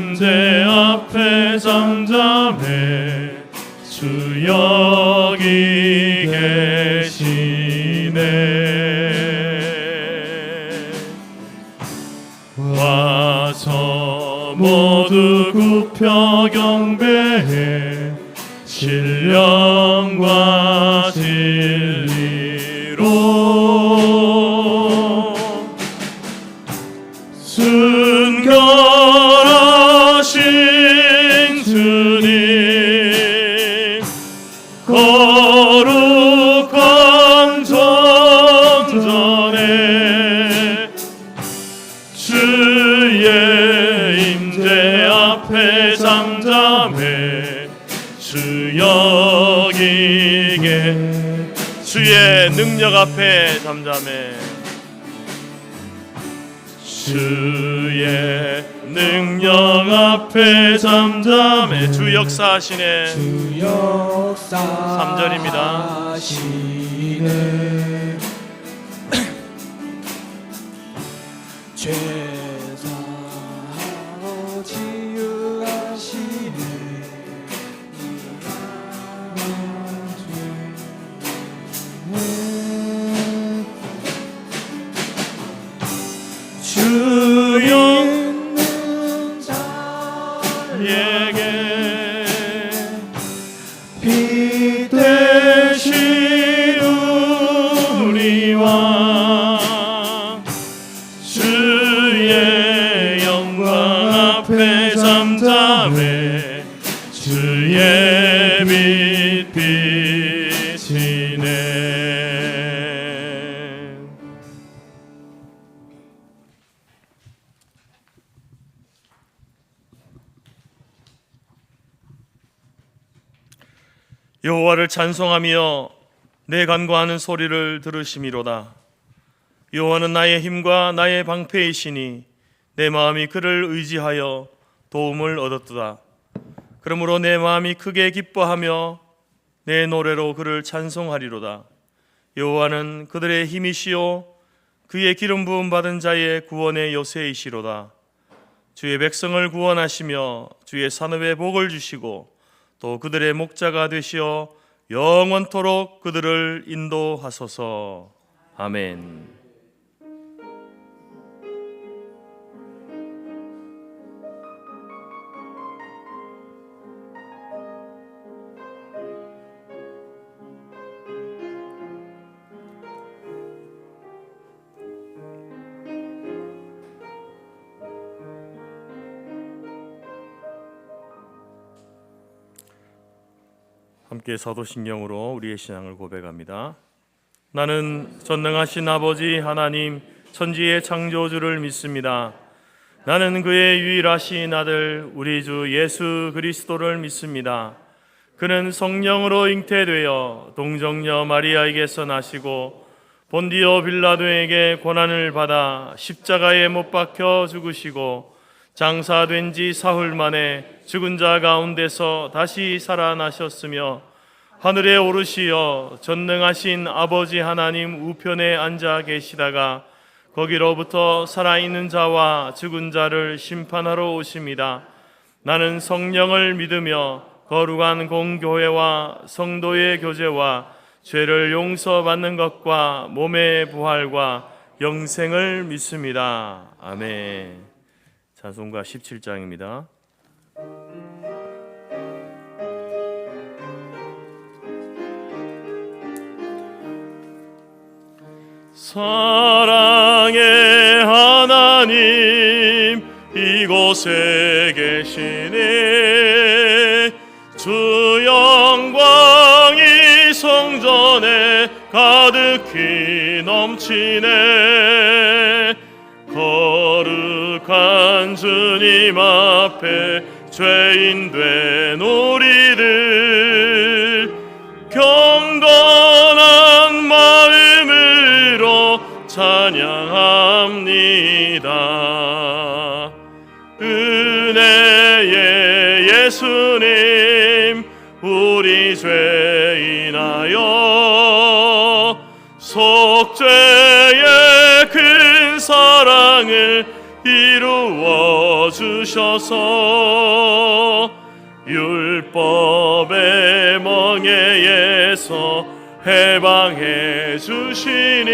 임재 앞에 잠잠해 주 여기 계시네. 와서 모두 굽혀 경배해 신령과 진리로 순결하신 주님 거룩한 정전에 주의 임재 앞에 잠잠해 주 여기 주의 능력 앞에 잠잠해 주의 능력 앞에 잠잠해 주 역사하시네. 주 역사하시네. 3절입니다. 죄사하고 치유하시네. 주여 있는 자에게 빛 되신 우리 왕 주의 영광 앞에 잠잠해 주의 빛 비치네. 여호와를 찬송하며 내 간구하는 소리를 들으심이로다. 여호와는 나의 힘과 나의 방패이시니 내 마음이 그를 의지하여 도움을 얻었도다. 그러므로 내 마음이 크게 기뻐하며 내 노래로 그를 찬송하리로다. 여호와는 그들의 힘이시요 그의 기름 부음 받은 자의 구원의 요새이시로다. 주의 백성을 구원하시며 주의 산업에 복을 주시고 또 그들의 목자가 되시어 영원토록 그들을 인도하소서. 아멘. 함께 사도신경으로 우리의 신앙을 고백합니다. 나는 전능하신 아버지 하나님 천지의 창조주를 믿습니다. 나는 그의 유일하신 아들 우리 주 예수 그리스도를 믿습니다. 그는 성령으로 잉태되어 동정녀 마리아에게서 나시고 본디오 빌라도에게 고난을 받아 십자가에 못 박혀 죽으시고 장사된 지 사흘 만에 죽은 자 가운데서 다시 살아나셨으며 하늘에 오르시어 전능하신 아버지 하나님 우편에 앉아 계시다가 거기로부터 살아있는 자와 죽은 자를 심판하러 오십니다. 나는 성령을 믿으며 거룩한 공교회와 성도의 교제와 죄를 용서받는 것과 몸의 부활과 영생을 믿습니다. 아멘. 찬송가 17장입니다. 사랑의 하나님 이곳에 계시니 주 영광이 성전에 가득히 넘치네. 거룩한 주님 앞에 죄인 된 우리들 경건한 마음으로 찬양합니다. 은혜의 예수님 우리 죄 인하여 속죄의 큰 사랑을 이루어 주셔서 율법의 멍에에서 해방해 주시니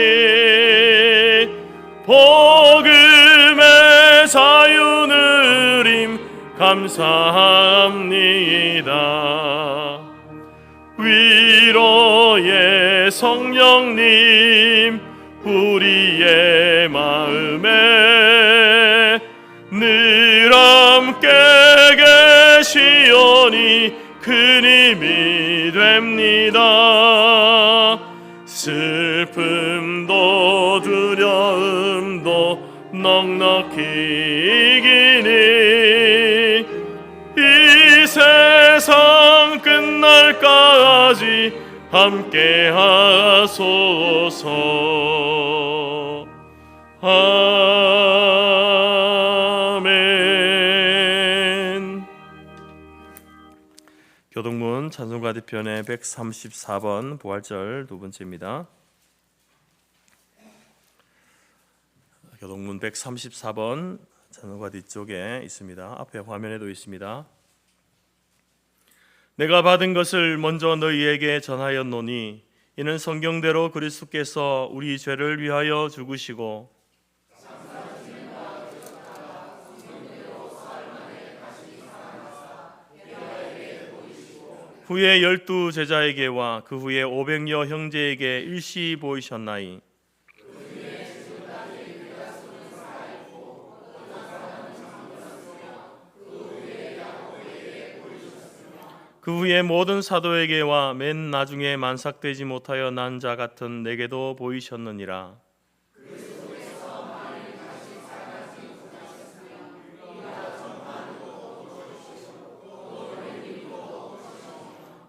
복음의 자유 누림 감사합니다. 위로의 성령님 우리의 마음에 늘 함께 계시오니 큰 힘이 됩니다. 슬픔도 두려움도 넉넉히 이기니 이 세상 끝날까지 함께 하소서. 아멘. 교동문 찬송가 뒤편의 134번 부활절 두 번째입니다. 교동문 134번 찬송가 뒤쪽에 있습니다. 앞에 화면에도 있습니다. 내가 받은 것을 먼저 너희에게 전하였노니 이는 성경대로 그리스도께서 우리 죄를 위하여 죽으시고 후에 12 제자에게와 그 후에 500여 형제에게 일시 보이셨나이. 그 후에 모든 사도에게와 맨 나중에 만삭되지 못하여 난 자 같은 내게도 보이셨느니라.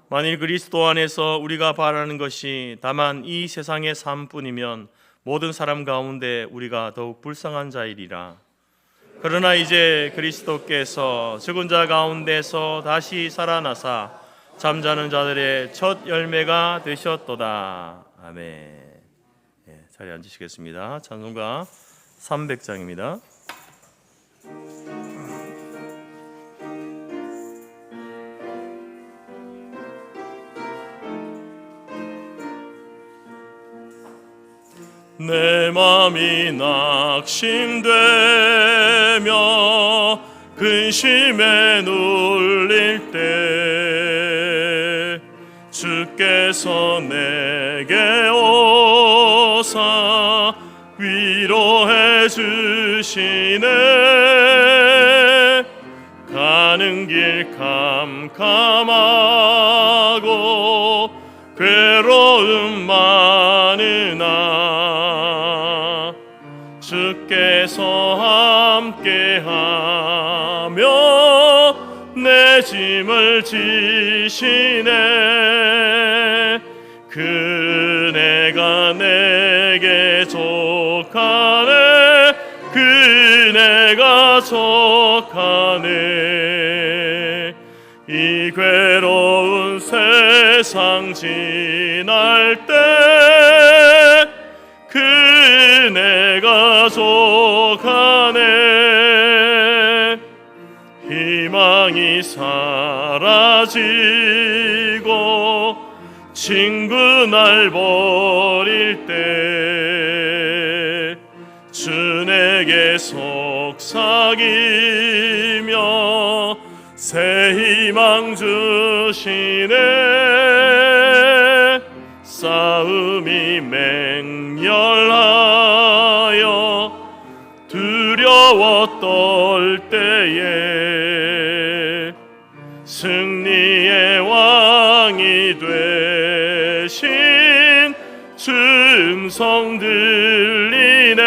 만일 그리스도 안에서 우리가 바라는 것이 다만 이 세상의 삶뿐이면 모든 사람 가운데 우리가 더욱 불쌍한 자이리라. 그러나 이제 그리스도께서 죽은 자 가운데서 다시 살아나사 잠자는 자들의 첫 열매가 되셨도다. 아멘. 자리에 앉으시겠습니다. 찬송가 300장입니다. 내 맘이 낙심되며 근심에 눌릴 때 주께서 내게 오사 위로해 주시네. 가는 길 캄캄하고 괴로움 많으나 주께서 함께하며 내 짐을 지시네. 그네가 내게 족하네. 그네가 족하네. 이 괴로운 세상 지날 때 그네가 족하네. 희망이 사라지고 친구 날 버릴 때 주 내게 속삭이며 새 희망 주시네. 싸움이 맹렬하여 두려워 떨 때에 승리의 왕이 되신 주 음성 들리네.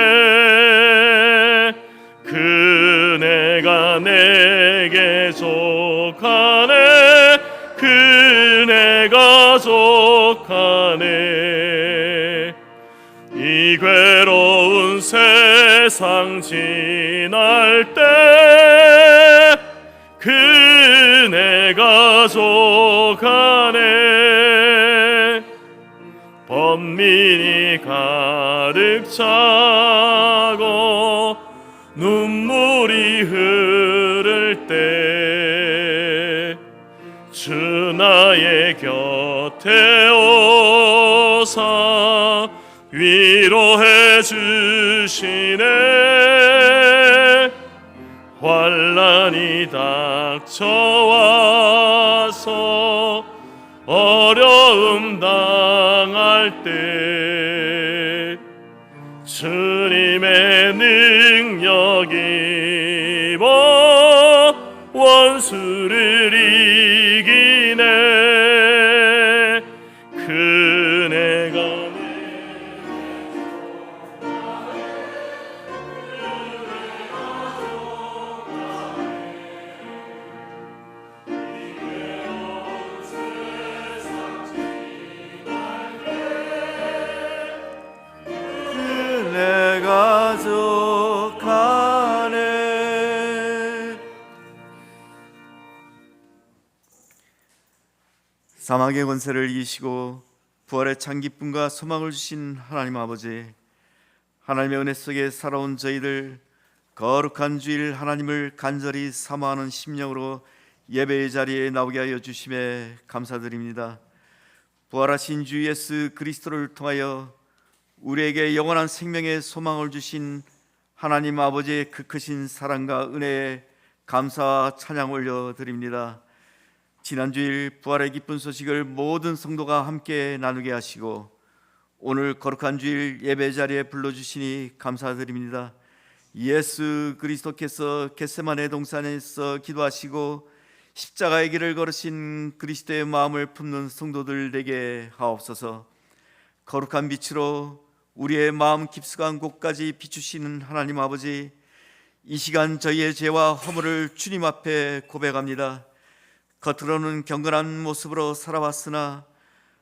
그네가 내게 족하네. 그네가 족하네. 이 괴로운 세상 지날 때 그네가 족하네. 번민이 가득 차고 눈물 피 흐를 때 주 나의 곁에 오사 위로해 주시네. 환난이 닥쳐와서 어려움 당할 때 주님의 능력 입어 원수를 이기네. 그네가 내가 족하네. 사망의 권세를 이기시고 부활의 참 기쁨과 소망을 주신 하나님 아버지, 하나님의 은혜 속에 살아온 저희들 거룩한 주일 하나님을 간절히 사모하는 심령으로 예배의 자리에 나오게 하여 주심에 감사드립니다. 부활하신 주 예수 그리스도를 통하여 우리에게 영원한 생명의 소망을 주신 하나님 아버지의 그 크신 사랑과 은혜에 감사와 찬양 올려드립니다. 지난 주일 부활의 기쁜 소식을 모든 성도가 함께 나누게 하시고 오늘 거룩한 주일 예배 자리에 불러주시니 감사드립니다. 예수 그리스도께서 겟세마네 동산에서 기도하시고 십자가의 길을 걸으신 그리스도의 마음을 품는 성도들 되게 하옵소서. 거룩한 빛으로 우리의 마음 깊숙한 곳까지 비추시는 하나님 아버지, 이 시간 저희의 죄와 허물을 주님 앞에 고백합니다. 겉으로는 경건한 모습으로 살아왔으나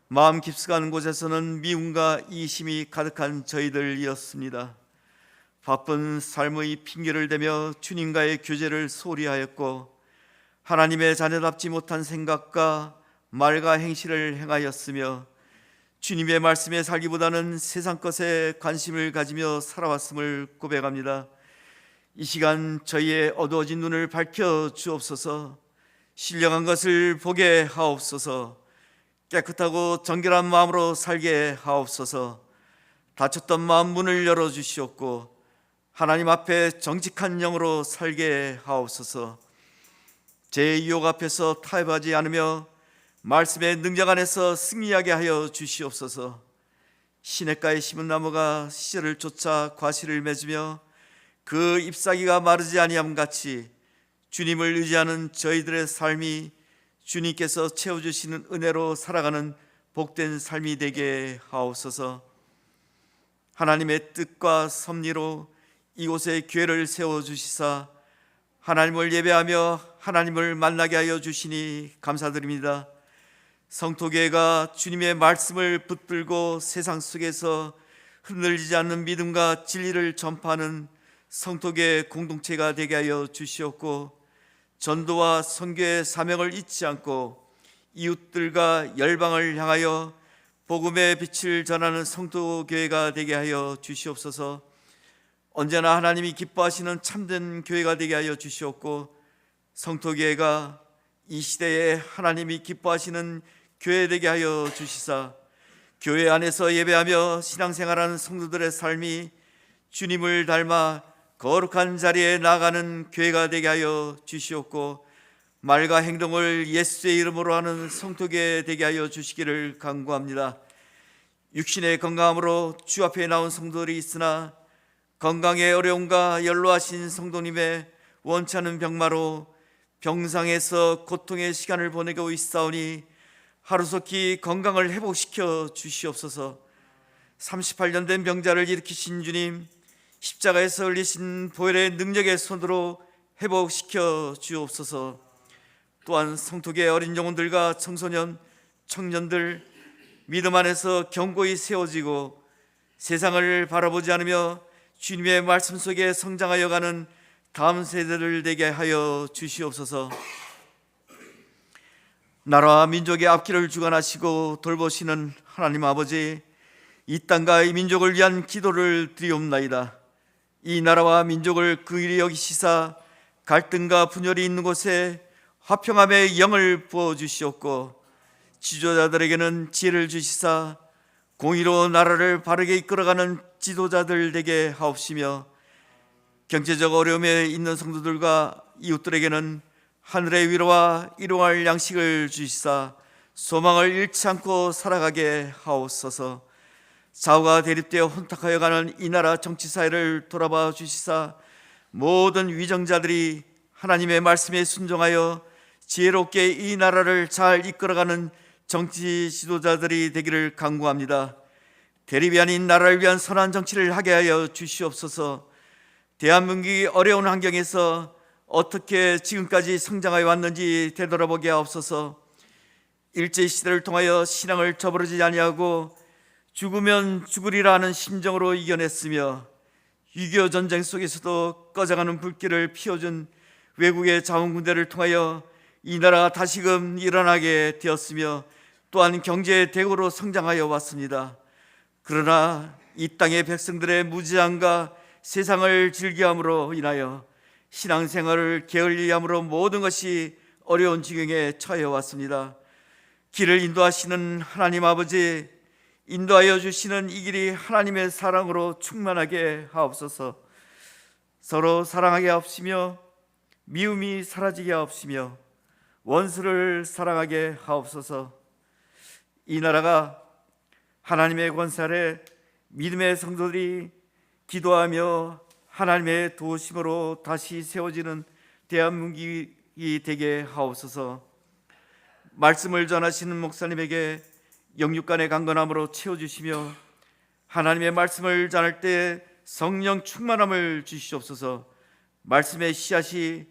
마음 깊숙한 곳에서는 미움과 이심이 가득한 저희들이었습니다. 바쁜 삶의 핑계를 대며 주님과의 교제를 소홀히 하였고 하나님의 자녀답지 못한 생각과 말과 행실을 행하였으며 주님의 말씀에 살기보다는 세상 것에 관심을 가지며 살아왔음을 고백합니다. 이 시간 저희의 어두워진 눈을 밝혀 주옵소서. 신령한 것을 보게 하옵소서. 깨끗하고 정결한 마음으로 살게 하옵소서. 닫혔던 마음 문을 열어주시옵고 하나님 앞에 정직한 영으로 살게 하옵소서. 제 유혹 앞에서 타협하지 않으며 말씀의 능력 안에서 승리하게 하여 주시옵소서. 시냇가에 심은 나무가 시절을 쫓아 과실을 맺으며 그 잎사귀가 마르지 아니함 같이 주님을 의지하는 저희들의 삶이 주님께서 채워주시는 은혜로 살아가는 복된 삶이 되게 하옵소서. 하나님의 뜻과 섭리로 이곳에 교회를 세워주시사 하나님을 예배하며 하나님을 만나게 하여 주시니 감사드립니다. 성토교회가 주님의 말씀을 붙들고 세상 속에서 흔들리지 않는 믿음과 진리를 전파하는 성토교회 공동체가 되게 하여 주시옵고 전도와 선교의 사명을 잊지 않고 이웃들과 열방을 향하여 복음의 빛을 전하는 성토교회가 되게 하여 주시옵소서. 언제나 하나님이 기뻐하시는 참된 교회가 되게 하여 주시옵고 성토교회가 이 시대에 하나님이 기뻐하시는 교회 되게 하여 주시사 교회 안에서 예배하며 신앙생활하는 성도들의 삶이 주님을 닮아 거룩한 자리에 나아가는 교회가 되게 하여 주시옵고 말과 행동을 예수의 이름으로 하는 성토교회 되게 하여 주시기를 간구합니다. 육신의 건강함으로 주 앞에 나온 성도들이 있으나 건강의 어려움과 연로하신 성도님의 원치 않은 병마로 병상에서 고통의 시간을 보내고 있사오니 하루속히 건강을 회복시켜 주시옵소서. 38년 된 병자를 일으키신 주님, 십자가에서 흘리신 보혈의 능력의 손으로 회복시켜 주옵소서. 또한 성토교의 어린 영혼들과 청소년, 청년들 믿음 안에서 견고히 세워지고 세상을 바라보지 않으며 주님의 말씀 속에 성장하여 가는 다음 세대를 되게 하여 주시옵소서. 나라와 민족의 앞길을 주관하시고 돌보시는 하나님 아버지, 이 땅과 이 민족을 위한 기도를 드리옵나이다. 이 나라와 민족을 긍휼히 여기시사 갈등과 분열이 있는 곳에 화평함의 영을 부어 주시옵고 지도자들에게는 지혜를 주시사 공의로 나라를 바르게 이끌어가는 지도자들 되게 하옵시며 경제적 어려움에 있는 성도들과 이웃들에게는 하늘의 위로와 일용할 양식을 주시사 소망을 잃지 않고 살아가게 하옵소서. 좌우가 대립되어 혼탁하여 가는 이 나라 정치 사회를 돌아봐 주시사 모든 위정자들이 하나님의 말씀에 순종하여 지혜롭게 이 나라를 잘 이끌어가는 정치 지도자들이 되기를 간구합니다. 대립이 아닌 나라를 위한 선한 정치를 하게 하여 주시옵소서. 대한민국이 어려운 환경에서 어떻게 지금까지 성장하여 왔는지 되돌아보게 하옵소서. 일제시대를 통하여 신앙을 저버리지 아니하고 죽으면 죽으리라 하는 심정으로 이겨냈으며 6.25 전쟁 속에서도 꺼져가는 불길을 피워준 외국의 자원군대를 통하여 이 나라가 다시금 일어나게 되었으며 또한 경제의 대국으로 성장하여 왔습니다. 그러나 이 땅의 백성들의 무지함과 세상을 즐겨함으로 인하여 신앙생활을 게을리함으로 모든 것이 어려운 지경에 처해 왔습니다. 길을 인도하시는 하나님 아버지, 인도하여 주시는 이 길이 하나님의 사랑으로 충만하게 하옵소서. 서로 사랑하게 하옵시며 미움이 사라지게 하옵시며 원수를 사랑하게 하옵소서. 이 나라가 하나님의 권세 아래 믿음의 성도들이 기도하며 하나님의 도우심으로 다시 세워지는 대한민국이 되게 하옵소서. 말씀을 전하시는 목사님에게 영육간의 강건함으로 채워주시며 하나님의 말씀을 전할 때 성령 충만함을 주시옵소서. 말씀의 씨앗이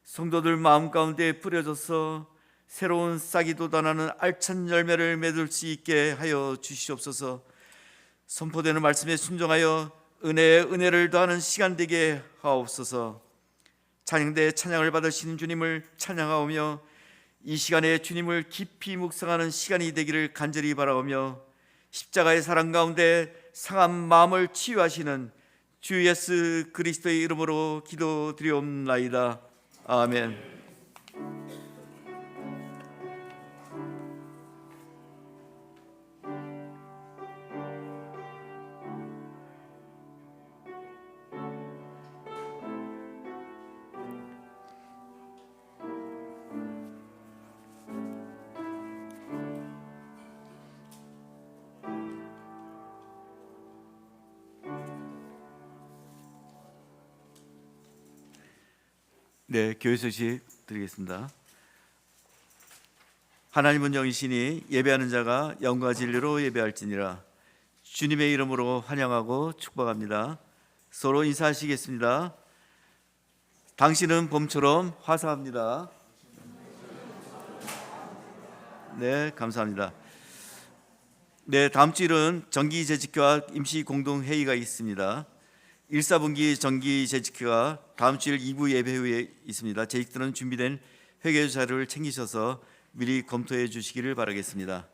성도들 마음 가운데 뿌려져서 새로운 싹이 돋아나는 알찬 열매를 맺을 수 있게 하여 주시옵소서. 선포되는 말씀에 순종하여 은혜에 은혜를 더하는 시간 되게 하옵소서. 찬양대 찬양을 받으시는 주님을 찬양하오며 이 시간에 주님을 깊이 묵상하는 시간이 되기를 간절히 바라오며 십자가의 사랑 가운데 상한 마음을 치유하시는 주 예수 그리스도의 이름으로 기도드리옵나이다. 아멘. 네, 교회 소식 드리겠습니다. 하나님은 영이시니 예배하는 자가 영과 진리로 예배할지니라. 주님의 이름으로 환영하고 축복합니다. 서로 인사하시겠습니다. 당신은 봄처럼 화사합니다. 네, 감사합니다. 네, 다음 주일은 정기재직회와 임시공동회의가 있습니다. 1사분기 정기재직회가 다음 주일 2부 예배 후에 있습니다. 재직들은 준비된 회계 자료를 챙기셔서 미리 검토해 주시기를 바라겠습니다.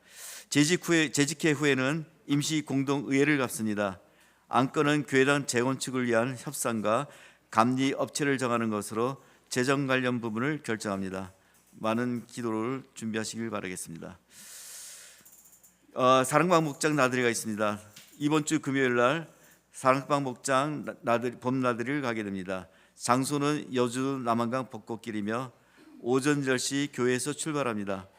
재직회 후에는 임시공동의회를 갖습니다. 안건은 교회당 재건축을 위한 협상과 감리 업체를 정하는 것으로 재정 관련 부분을 결정합니다. 많은 기도를 준비하시길 바라겠습니다. 사랑방 목장 나들이가 있습니다. 이번 주 금요일 날 사랑방 목장 봄나들이를 가게 됩니다. 장소는 여주 남한강 벚꽃길이며 오전 10시 교회에서 출발합니다.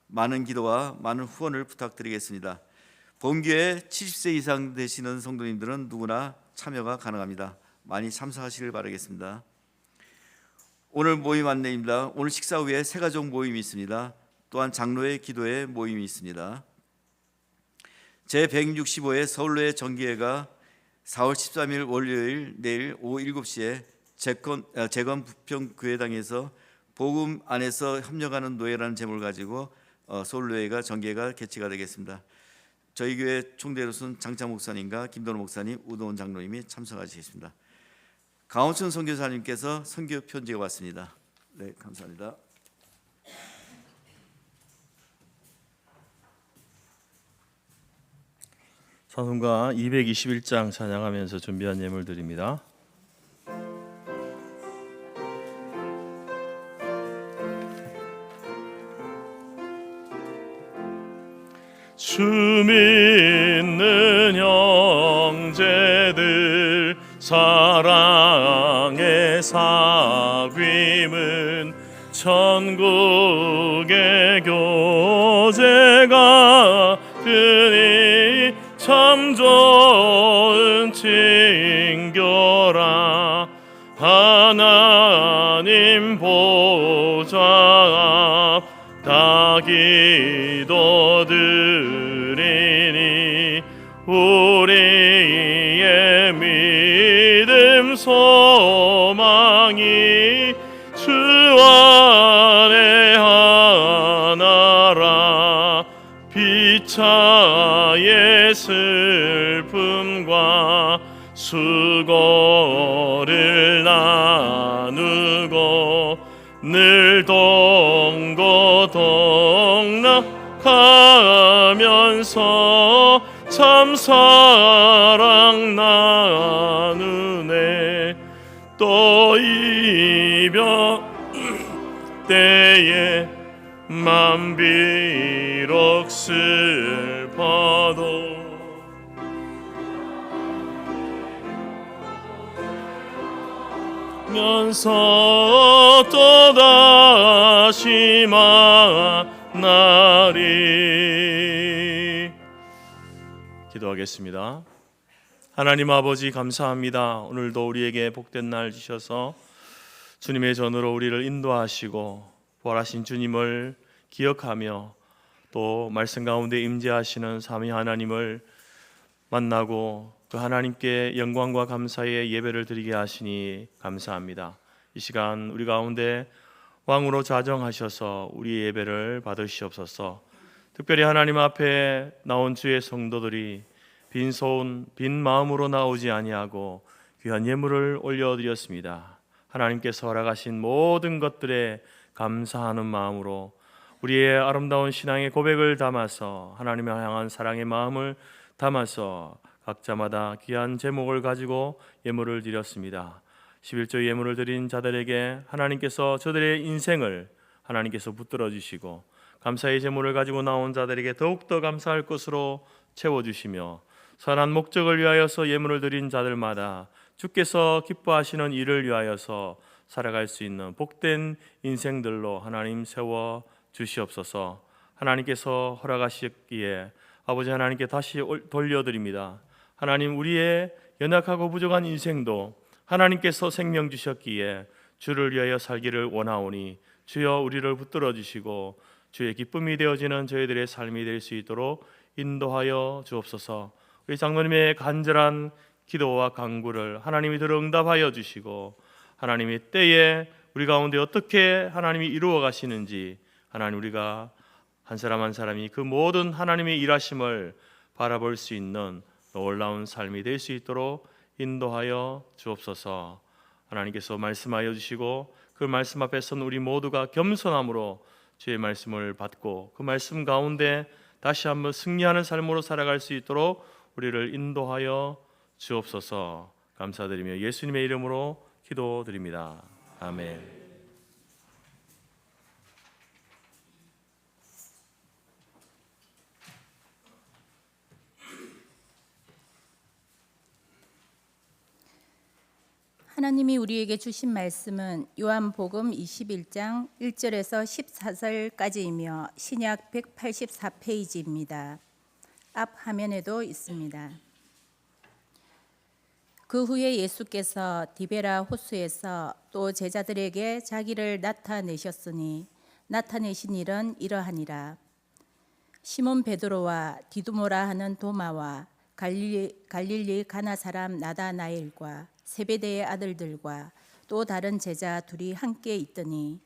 많은 기도와 많은 후원을 부탁드리겠습니다. 본교회 70세 이상 되시는 성도님들은 누구나 참여가 가능합니다. 많이 참석하시길 바라겠습니다. 오늘 모임 안내입니다. 오늘 식사 후에 새가족 모임이 있습니다. 또한 장로의 기도회 모임이 있습니다. 제165회 서울로의 정기회가 4월 13일 월요일 내일 오후 7시에 재건 부평교회당에서 복음 안에서 협력하는 노예라는 제목을 가지고 서울노예가 정기회가 개최가 되겠습니다. 저희 교회 총대로순 장창 목사님과 김도로 목사님, 우도원 장로님이 참석하시겠습니다. 강원춘 선교사님께서 선교 편지가 왔습니다. 네, 감사합니다. 찬송가 221장 찬양하면서 준비한 예물 드립니다. 주 믿는 형제들 사랑의 사귐은 천국의 교제가 되니 참 좋은 징교라. 하나님 보좌 앞 다 기도드리니 우리의 믿음 소망이 주 안에 하나라. 피차의 슬픔과 수고를 나누고 늘 동고동락하면서 참 사랑 나누네. 또 이별 때에 맘 비록 슬퍼도 면서 또다시 만나리. 기도하겠습니다. 하나님 아버지 감사합니다. 오늘도 우리에게 복된 날 주셔서 주님의 전으로 우리를 인도하시고 부활하신 주님을 기억하며 또 말씀 가운데 임재하시는 삼위 하나님을 만나고 그 하나님께 영광과 감사의 예배를 드리게 하시니 감사합니다. 이 시간 우리 가운데 왕으로 자정하셔서 우리의 예배를 받으시옵소서. 특별히 하나님 앞에 나온 주의 성도들이 빈손 빈 마음으로 나오지 아니하고 귀한 예물을 올려드렸습니다. 하나님께서 허락하신 모든 것들에 감사하는 마음으로 우리의 아름다운 신앙의 고백을 담아서 하나님을 향한 사랑의 마음을 담아서 각자마다 귀한 제목을 가지고 예물을 드렸습니다. 11조 예물을 드린 자들에게 하나님께서 저들의 인생을 하나님께서 붙들어 주시고 감사의 제물을 가지고 나온 자들에게 더욱더 감사할 것으로 채워주시며 선한 목적을 위하여서 예물을 드린 자들마다 주께서 기뻐하시는 일을 위하여서 살아갈 수 있는 복된 인생들로 하나님 세워 주시옵소서. 하나님께서 허락하셨기에 아버지 하나님께 다시 돌려드립니다. 하나님 우리의 연약하고 부족한 인생도 하나님께서 생명 주셨기에 주를 위하여 살기를 원하오니 주여 우리를 붙들어 주시고 주의 기쁨이 되어지는 저희들의 삶이 될 수 있도록 인도하여 주옵소서. 우리 장로님의 간절한 기도와 간구를 하나님이 들어 응답하여 주시고 하나님의 때에 우리 가운데 어떻게 하나님이 이루어 가시는지 하나님 우리가 한 사람 한 사람이 그 모든 하나님의 일하심을 바라볼 수 있는 놀라운 삶이 될 수 있도록 인도하여 주옵소서. 하나님께서 말씀하여 주시고 그 말씀 앞에 선 우리 모두가 겸손함으로 주의 말씀을 받고 그 말씀 가운데 다시 한번 승리하는 삶으로 살아갈 수 있도록 우리를 인도하여 주옵소서. 감사드리며 예수님의 이름으로 기도드립니다. 아멘. 하나님이 우리에게 주신 말씀은 요한복음 21장 1절에서 14절까지이며 신약 184페이지입니다. 앞 화면에도 있습니다. 그 후에 예수께서 디베라 호수에서 또 제자들에게 자기를 나타내셨으니 나타내신 일은 이러하니라. 시몬 베드로와 디두모라 하는 도마와 갈릴리 가나 사람 나다나엘과 세베대의 아들들과 또 다른 제자 둘이 함께 있더니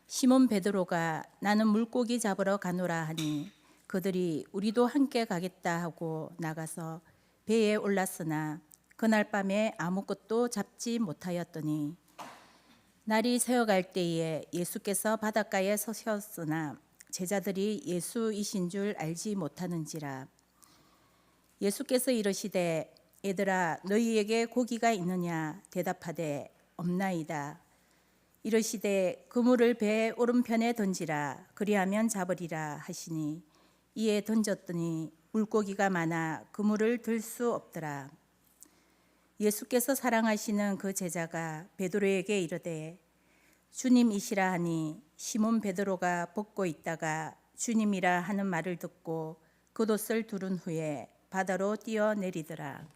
시몬 베드로가 나는 물고기 잡으러 가노라 하니 그들이 우리도 함께 가겠다 하고 나가서 배에 올랐으나 그날 밤에 아무것도 잡지 못하였더니 날이 새어갈 때에 예수께서 바닷가에 서셨으나 제자들이 예수이신 줄 알지 못하는지라. 예수께서 이르시되 얘들아 너희에게 고기가 있느냐 대답하되 없나이다. 이르시되 그물을 배 오른편에 던지라 그리하면 잡으리라 하시니 이에 던졌더니 물고기가 많아 그물을 들 수 없더라. 예수께서 사랑하시는 그 제자가 베드로에게 이르되 주님이시라 하니 시몬 베드로가 벗고 있다가 주님이라 하는 말을 듣고 겉옷을 두른 후에 바다로 뛰어내리더라.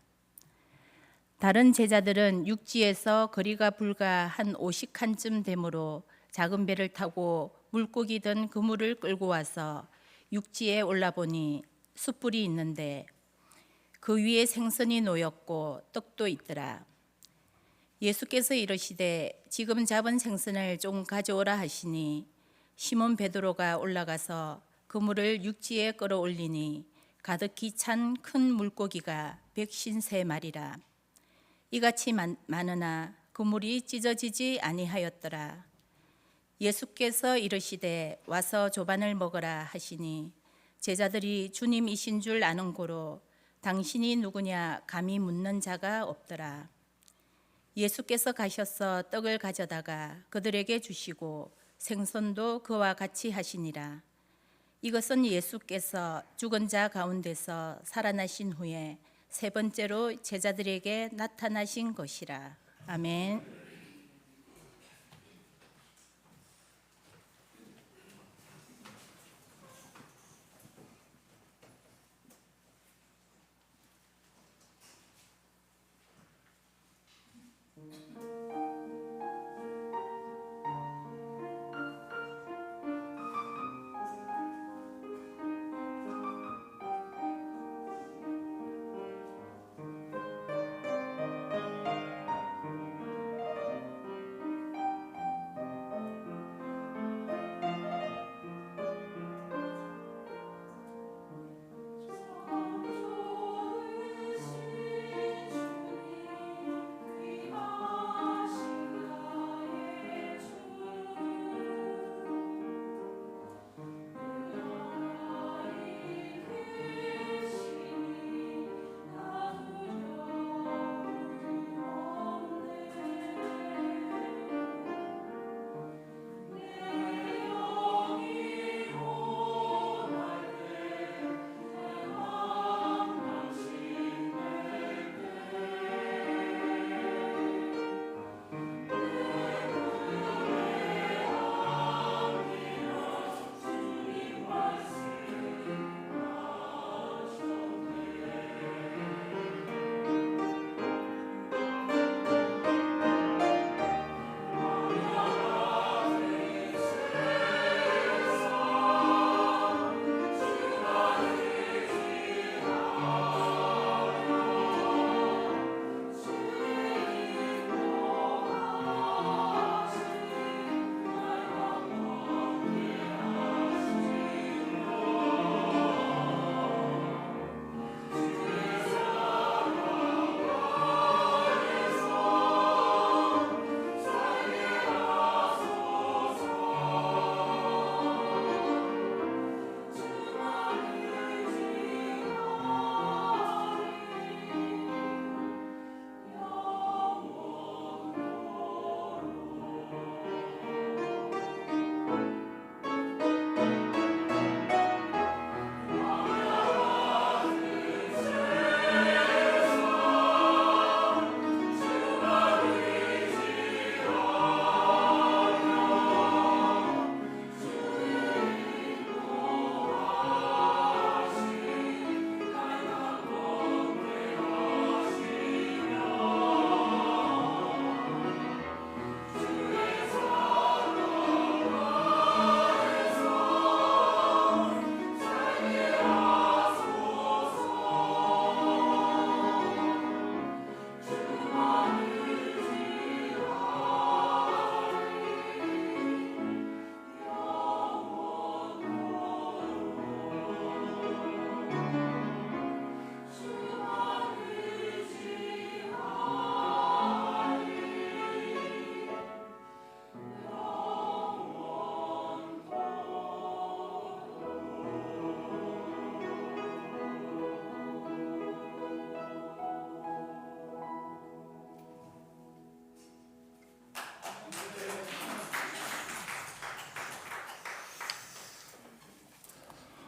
다른 제자들은 육지에서 거리가 불과 한 50칸쯤 되므로 작은 배를 타고 물고기 든 그물을 끌고 와서 육지에 올라보니 숯불이 있는데 그 위에 생선이 놓였고 떡도 있더라. 예수께서 이르시되 지금 잡은 생선을 좀 가져오라 하시니 시몬 베드로가 올라가서 그물을 육지에 끌어올리니 가득히 찬 큰 물고기가 153마리라. 이같이 많으나 그물이 찢어지지 아니하였더라. 예수께서 이르시되 와서 조반을 먹으라 하시니 제자들이 주님이신 줄 아는 고로 당신이 누구냐 감히 묻는 자가 없더라. 예수께서 가셔서 떡을 가져다가 그들에게 주시고 생선도 그와 같이 하시니라. 이것은 예수께서 죽은 자 가운데서 살아나신 후에 세 번째로 제자들에게 나타나신 것이라. 아멘.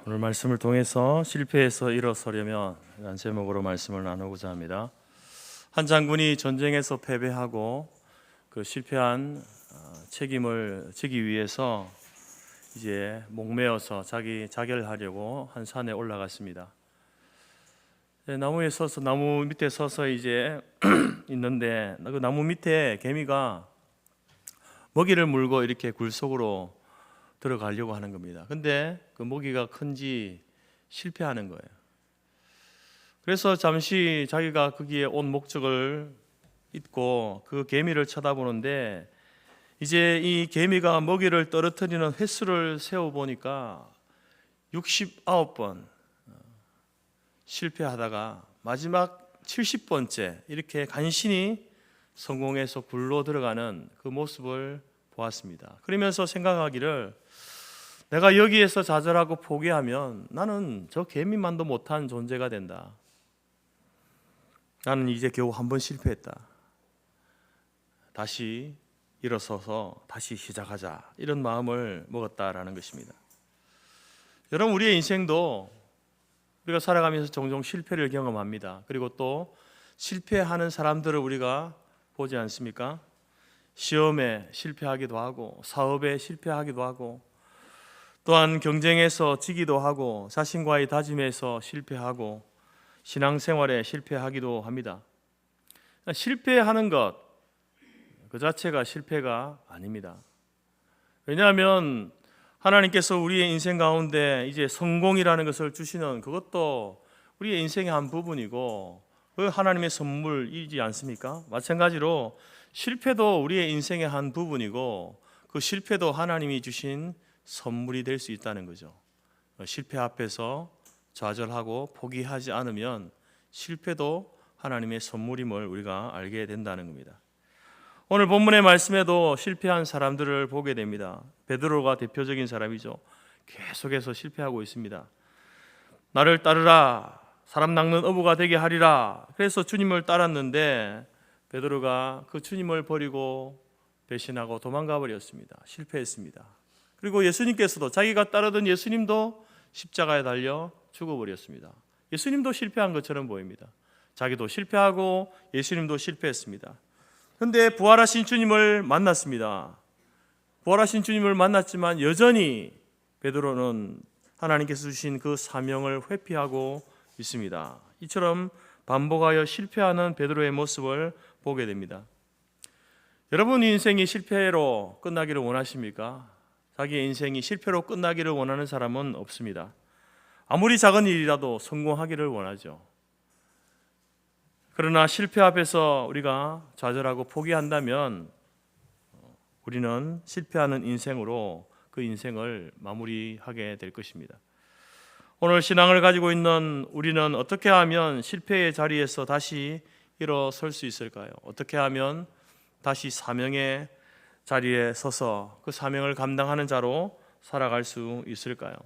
오늘 말씀을 통해서 실패해서 일어서려면 이런 제목으로 말씀을 나누고자 합니다. 한 장군이 전쟁에서 패배하고 그 실패한 책임을 지기 위해서 이제 목매어서 자기 자결하려고 한 산에 올라갔습니다. 나무 밑에 서서 이제 있는데 그 나무 밑에 개미가 먹이를 물고 이렇게 굴 속으로 들어가려고 하는 겁니다. 근데 그 먹이가 큰지 실패하는 거예요. 그래서 잠시 자기가 거기에 온 목적을 잊고 그 개미를 쳐다보는데 이제 이 개미가 먹이를 떨어뜨리는 횟수를 세어 보니까 69번 실패하다가 마지막 70번째 이렇게 간신히 성공해서 굴로 들어가는 그 모습을 보았습니다. 그러면서 생각하기를 내가 여기에서 좌절하고 포기하면 나는 저 개미만도 못한 존재가 된다. 나는 이제 겨우 한 번 실패했다. 다시 일어서서 다시 시작하자. 이런 마음을 먹었다라는 것입니다. 여러분, 우리의 인생도 우리가 살아가면서 종종 실패를 경험합니다. 그리고 또 실패하는 사람들을 우리가 보지 않습니까? 시험에 실패하기도 하고 사업에 실패하기도 하고 또한 경쟁에서 지기도 하고 자신과의 다짐에서 실패하고 신앙생활에 실패하기도 합니다. 실패하는 것 그 자체가 실패가 아닙니다. 왜냐하면 하나님께서 우리의 인생 가운데 이제 성공이라는 것을 주시는 그것도 우리의 인생의 한 부분이고 그 하나님의 선물이지 않습니까? 마찬가지로 실패도 우리의 인생의 한 부분이고 그 실패도 하나님이 주신 선물이 될 수 있다는 거죠. 실패 앞에서 좌절하고 포기하지 않으면 실패도 하나님의 선물임을 우리가 알게 된다는 겁니다. 오늘 본문의 말씀에도 실패한 사람들을 보게 됩니다. 베드로가 대표적인 사람이죠. 계속해서 실패하고 있습니다. 나를 따르라, 사람 낚는 어부가 되게 하리라. 그래서 주님을 따랐는데 베드로가 그 주님을 버리고 배신하고 도망가 버렸습니다. 실패했습니다. 그리고 예수님께서도 자기가 따르던 예수님도 십자가에 달려 죽어버렸습니다. 예수님도 실패한 것처럼 보입니다. 자기도 실패하고 예수님도 실패했습니다. 그런데 부활하신 주님을 만났습니다. 부활하신 주님을 만났지만 여전히 베드로는 하나님께서 주신 그 사명을 회피하고 있습니다. 이처럼 반복하여 실패하는 베드로의 모습을 보게 됩니다. 여러분 인생이 실패로 끝나기를 원하십니까? 자기의 인생이 실패로 끝나기를 원하는 사람은 없습니다. 아무리 작은 일이라도 성공하기를 원하죠. 그러나 실패 앞에서 우리가 좌절하고 포기한다면 우리는 실패하는 인생으로 그 인생을 마무리하게 될 것입니다. 오늘 신앙을 가지고 있는 우리는 어떻게 하면 실패의 자리에서 다시 일어설 수 있을까요? 어떻게 하면 다시 사명의 자리에 서서 그 사명을 감당하는 자로 살아갈 수 있을까요?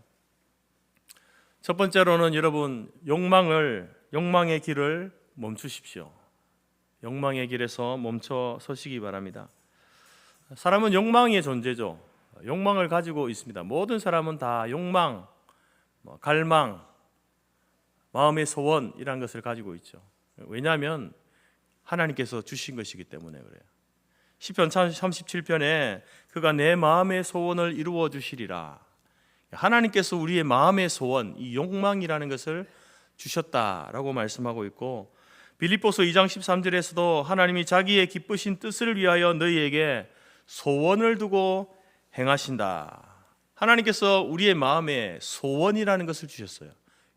첫 번째로는 여러분 욕망의 길을 멈추십시오. 욕망의 길에서 멈춰 서시기 바랍니다. 사람은 욕망의 존재죠. 욕망을 가지고 있습니다. 모든 사람은 다 욕망, 갈망, 마음의 소원이라는 것을 가지고 있죠. 왜냐하면 하나님께서 주신 것이기 때문에 그래요. 시편 37편에 그가 내 마음의 소원을 이루어 주시리라. 하나님께서 우리의 마음의 소원, 이 욕망이라는 것을 주셨다라고 말씀하고 있고 빌립보서 2장 13절에서도 하나님이 자기의 기쁘신 뜻을 위하여 너희에게 소원을 두고 행하신다. 하나님께서 우리의 마음에 소원이라는 것을 주셨어요.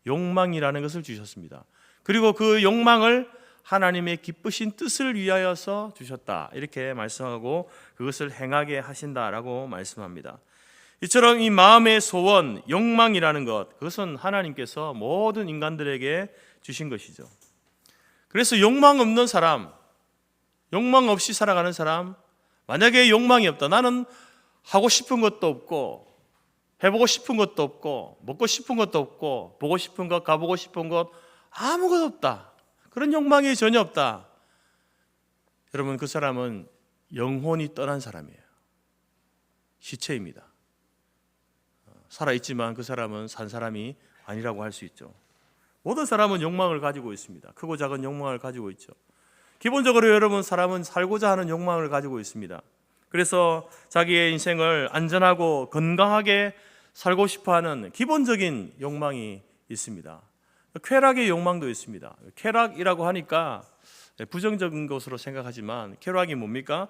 욕망이라는 것을 주셨습니다. 그리고 그 욕망을 하나님의 기쁘신 뜻을 위하여서 주셨다. 이렇게 말씀하고 그것을 행하게 하신다라고 말씀합니다. 이처럼 이 마음의 소원, 욕망이라는 것, 그것은 하나님께서 모든 인간들에게 주신 것이죠. 그래서 욕망 없는 사람, 욕망 없이 살아가는 사람, 만약에 욕망이 없다. 나는 하고 싶은 것도 없고 해보고 싶은 것도 없고 먹고 싶은 것도 없고 보고 싶은 것, 가보고 싶은 것 아무것도 없다. 그런 욕망이 전혀 없다. 여러분 그 사람은 영혼이 떠난 사람이에요. 시체입니다. 살아있지만 그 사람은 산 사람이 아니라고 할 수 있죠. 모든 사람은 욕망을 가지고 있습니다. 크고 작은 욕망을 가지고 있죠. 기본적으로 여러분, 사람은 살고자 하는 욕망을 가지고 있습니다. 그래서 자기의 인생을 안전하고 건강하게 살고 싶어하는 기본적인 욕망이 있습니다. 쾌락의 욕망도 있습니다. 쾌락이라고 하니까 부정적인 것으로 생각하지만 쾌락이 뭡니까?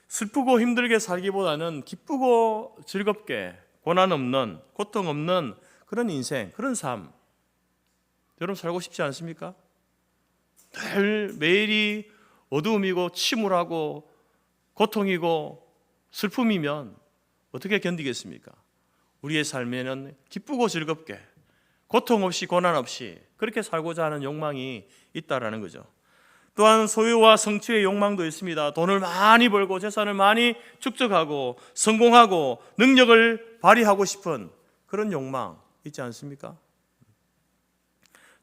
슬프고 힘들게 살기보다는 기쁘고 즐겁게 고난 없는, 고통 없는 그런 인생, 그런 삶, 여러분 살고 싶지 않습니까? 매일이 어두움이고 침울하고 고통이고 슬픔이면 어떻게 견디겠습니까? 우리의 삶에는 기쁘고 즐겁게 고통 없이 고난 없이 그렇게 살고자 하는 욕망이 있다라는 거죠. 또한 소유와 성취의 욕망도 있습니다. 돈을 많이 벌고 재산을 많이 축적하고 성공하고 능력을 발휘하고 싶은 그런 욕망 있지 않습니까?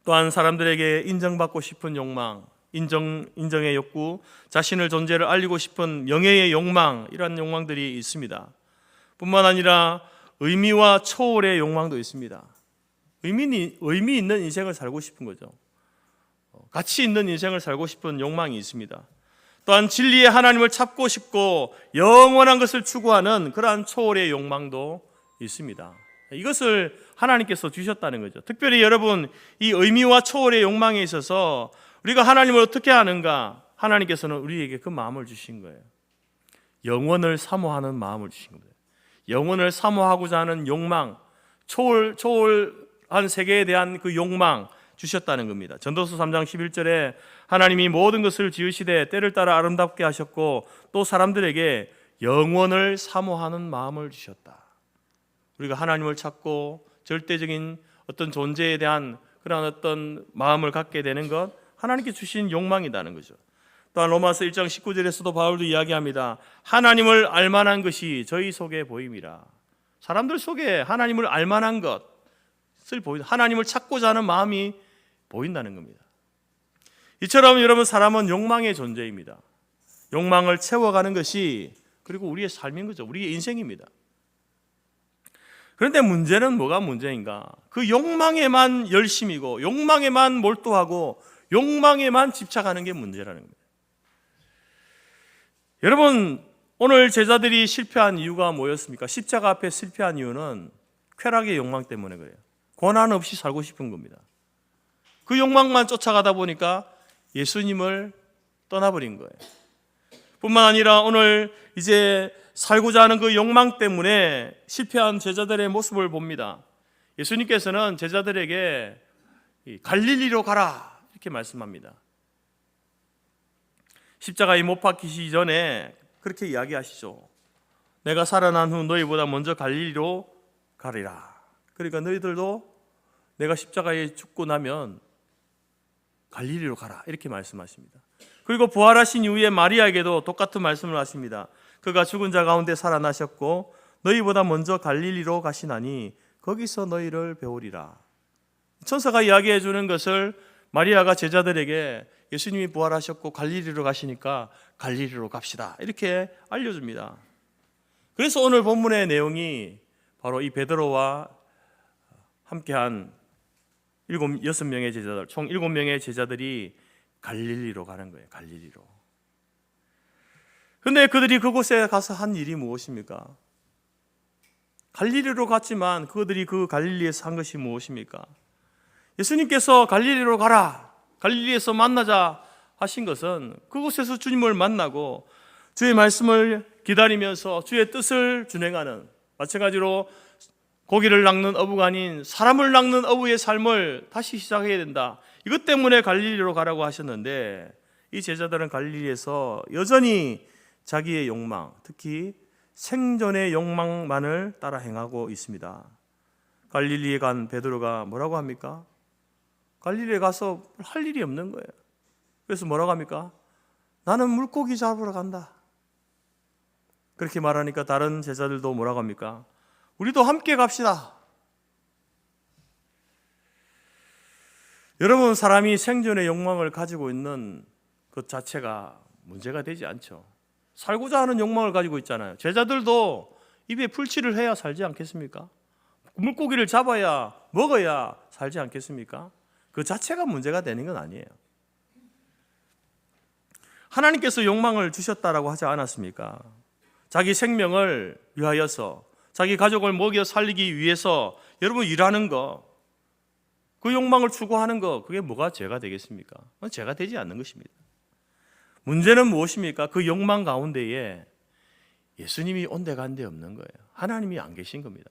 또한 사람들에게 인정받고 싶은 욕망, 인정의 욕구, 자신의 존재를 알리고 싶은 명예의 욕망, 이런 욕망들이 있습니다. 뿐만 아니라 의미와 초월의 욕망도 있습니다. 의미 있는 인생을 살고 싶은 거죠. 가치 있는 인생을 살고 싶은 욕망이 있습니다. 또한 진리의 하나님을 찾고 싶고 영원한 것을 추구하는 그러한 초월의 욕망도 있습니다. 이것을 하나님께서 주셨다는 거죠. 특별히 여러분, 이 의미와 초월의 욕망에 있어서 우리가 하나님을 어떻게 아는가? 하나님께서는 우리에게 그 마음을 주신 거예요. 영원을 사모하는 마음을 주신 거예요. 영원을 사모하고자 하는 욕망, 초월한 세계에 대한 그 욕망 주셨다는 겁니다. 전도서 3장 11절에 하나님이 모든 것을 지으시되 때를 따라 아름답게 하셨고 또 사람들에게 영원을 사모하는 마음을 주셨다. 우리가 하나님을 찾고 절대적인 어떤 존재에 대한 그런 어떤 마음을 갖게 되는 것, 하나님께 주신 욕망이라는 거죠. 또한 로마서 1장 19절에서도 바울도 이야기합니다. 하나님을 알만한 것이 저희 속에 보임이라. 사람들 속에 하나님을 알만한 것을 보인다. 하나님을 찾고자 하는 마음이 보인다는 겁니다. 이처럼 여러분, 사람은 욕망의 존재입니다. 욕망을 채워가는 것이 그리고 우리의 삶인 거죠. 우리의 인생입니다. 그런데 문제는 뭐가 문제인가? 그 욕망에만 열심이고 욕망에만 몰두하고 욕망에만 집착하는 게 문제라는 겁니다. 여러분, 오늘 제자들이 실패한 이유가 뭐였습니까? 십자가 앞에 실패한 이유는 쾌락의 욕망 때문에 그래요. 고난 없이 살고 싶은 겁니다. 그 욕망만 쫓아가다 보니까 예수님을 떠나버린 거예요. 뿐만 아니라 오늘 이제 살고자 하는 그 욕망 때문에 실패한 제자들의 모습을 봅니다. 예수님께서는 제자들에게 갈릴리로 가라 이렇게 말씀합니다. 십자가에 못 박히시기 전에 그렇게 이야기하시죠. 내가 살아난 후 너희보다 먼저 갈릴리로 가리라. 그러니까 너희들도 내가 십자가에 죽고 나면 갈릴리로 가라 이렇게 말씀하십니다. 그리고 부활하신 이후에 마리아에게도 똑같은 말씀을 하십니다. 그가 죽은 자 가운데 살아나셨고 너희보다 먼저 갈릴리로 가시나니 거기서 너희를 배우리라. 천사가 이야기해 주는 것을 마리아가 제자들에게 예수님이 부활하셨고 갈릴리로 가시니까 갈릴리로 갑시다 이렇게 알려줍니다. 그래서 오늘 본문의 내용이 바로 이 베드로와 함께한 6명의 제자들, 총 7명의 제자들이 갈릴리로 가는 거예요. 갈릴리로. 그런데 그들이 그곳에 가서 한 일이 무엇입니까? 갈릴리로 갔지만 그들이 그 갈릴리에서 한 것이 무엇입니까? 예수님께서 갈릴리로 가라, 갈릴리에서 만나자 하신 것은 그곳에서 주님을 만나고 주의 말씀을 기다리면서 주의 뜻을 준행하는, 마찬가지로 고기를 낚는 어부가 아닌 사람을 낚는 어부의 삶을 다시 시작해야 된다. 이것 때문에 갈릴리로 가라고 하셨는데 이 제자들은 갈릴리에서 여전히 자기의 욕망, 특히 생존의 욕망만을 따라 행하고 있습니다. 갈릴리에 간 베드로가 뭐라고 합니까? 갈릴리에 가서 할 일이 없는 거예요. 그래서 뭐라고 합니까? 나는 물고기 잡으러 간다. 그렇게 말하니까 다른 제자들도 뭐라고 합니까? 우리도 함께 갑시다. 여러분, 사람이 생존의 욕망을 가지고 있는 것 자체가 문제가 되지 않죠. 살고자 하는 욕망을 가지고 있잖아요. 제자들도 입에 풀칠을 해야 살지 않겠습니까? 물고기를 잡아야 먹어야 살지 않겠습니까? 그 자체가 문제가 되는 건 아니에요. 하나님께서 욕망을 주셨다라고 하지 않았습니까? 자기 생명을 위하여서, 자기 가족을 먹여 살리기 위해서 여러분 일하는 거, 그 욕망을 추구하는 거, 그게 뭐가 죄가 되겠습니까? 그건 죄가 되지 않는 것입니다. 문제는 무엇입니까? 그 욕망 가운데에 예수님이 온데간데 없는 거예요. 하나님이 안 계신 겁니다.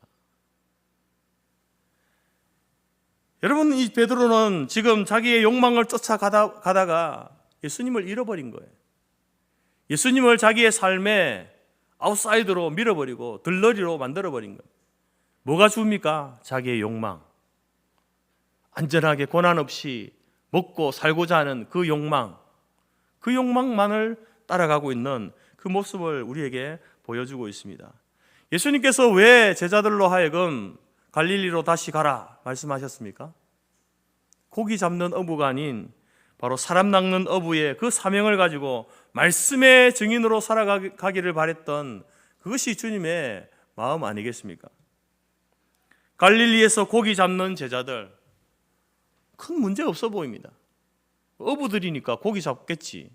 여러분, 이 베드로는 지금 자기의 욕망을 쫓아가다가 예수님을 잃어버린 거예요. 예수님을 자기의 삶의 아웃사이드로 밀어버리고 들러리로 만들어버린 거예요. 뭐가 주입니까? 자기의 욕망. 안전하게 고난 없이 먹고 살고자 하는 그 욕망, 그 욕망만을 따라가고 있는 그 모습을 우리에게 보여주고 있습니다. 예수님께서 왜 제자들로 하여금 갈릴리로 다시 가라 말씀하셨습니까? 고기 잡는 어부가 아닌 바로 사람 낚는 어부의 그 사명을 가지고 말씀의 증인으로 살아가기를 바랬던 그것이 주님의 마음 아니겠습니까? 갈릴리에서 고기 잡는 제자들, 큰 문제 없어 보입니다. 어부들이니까 고기 잡겠지.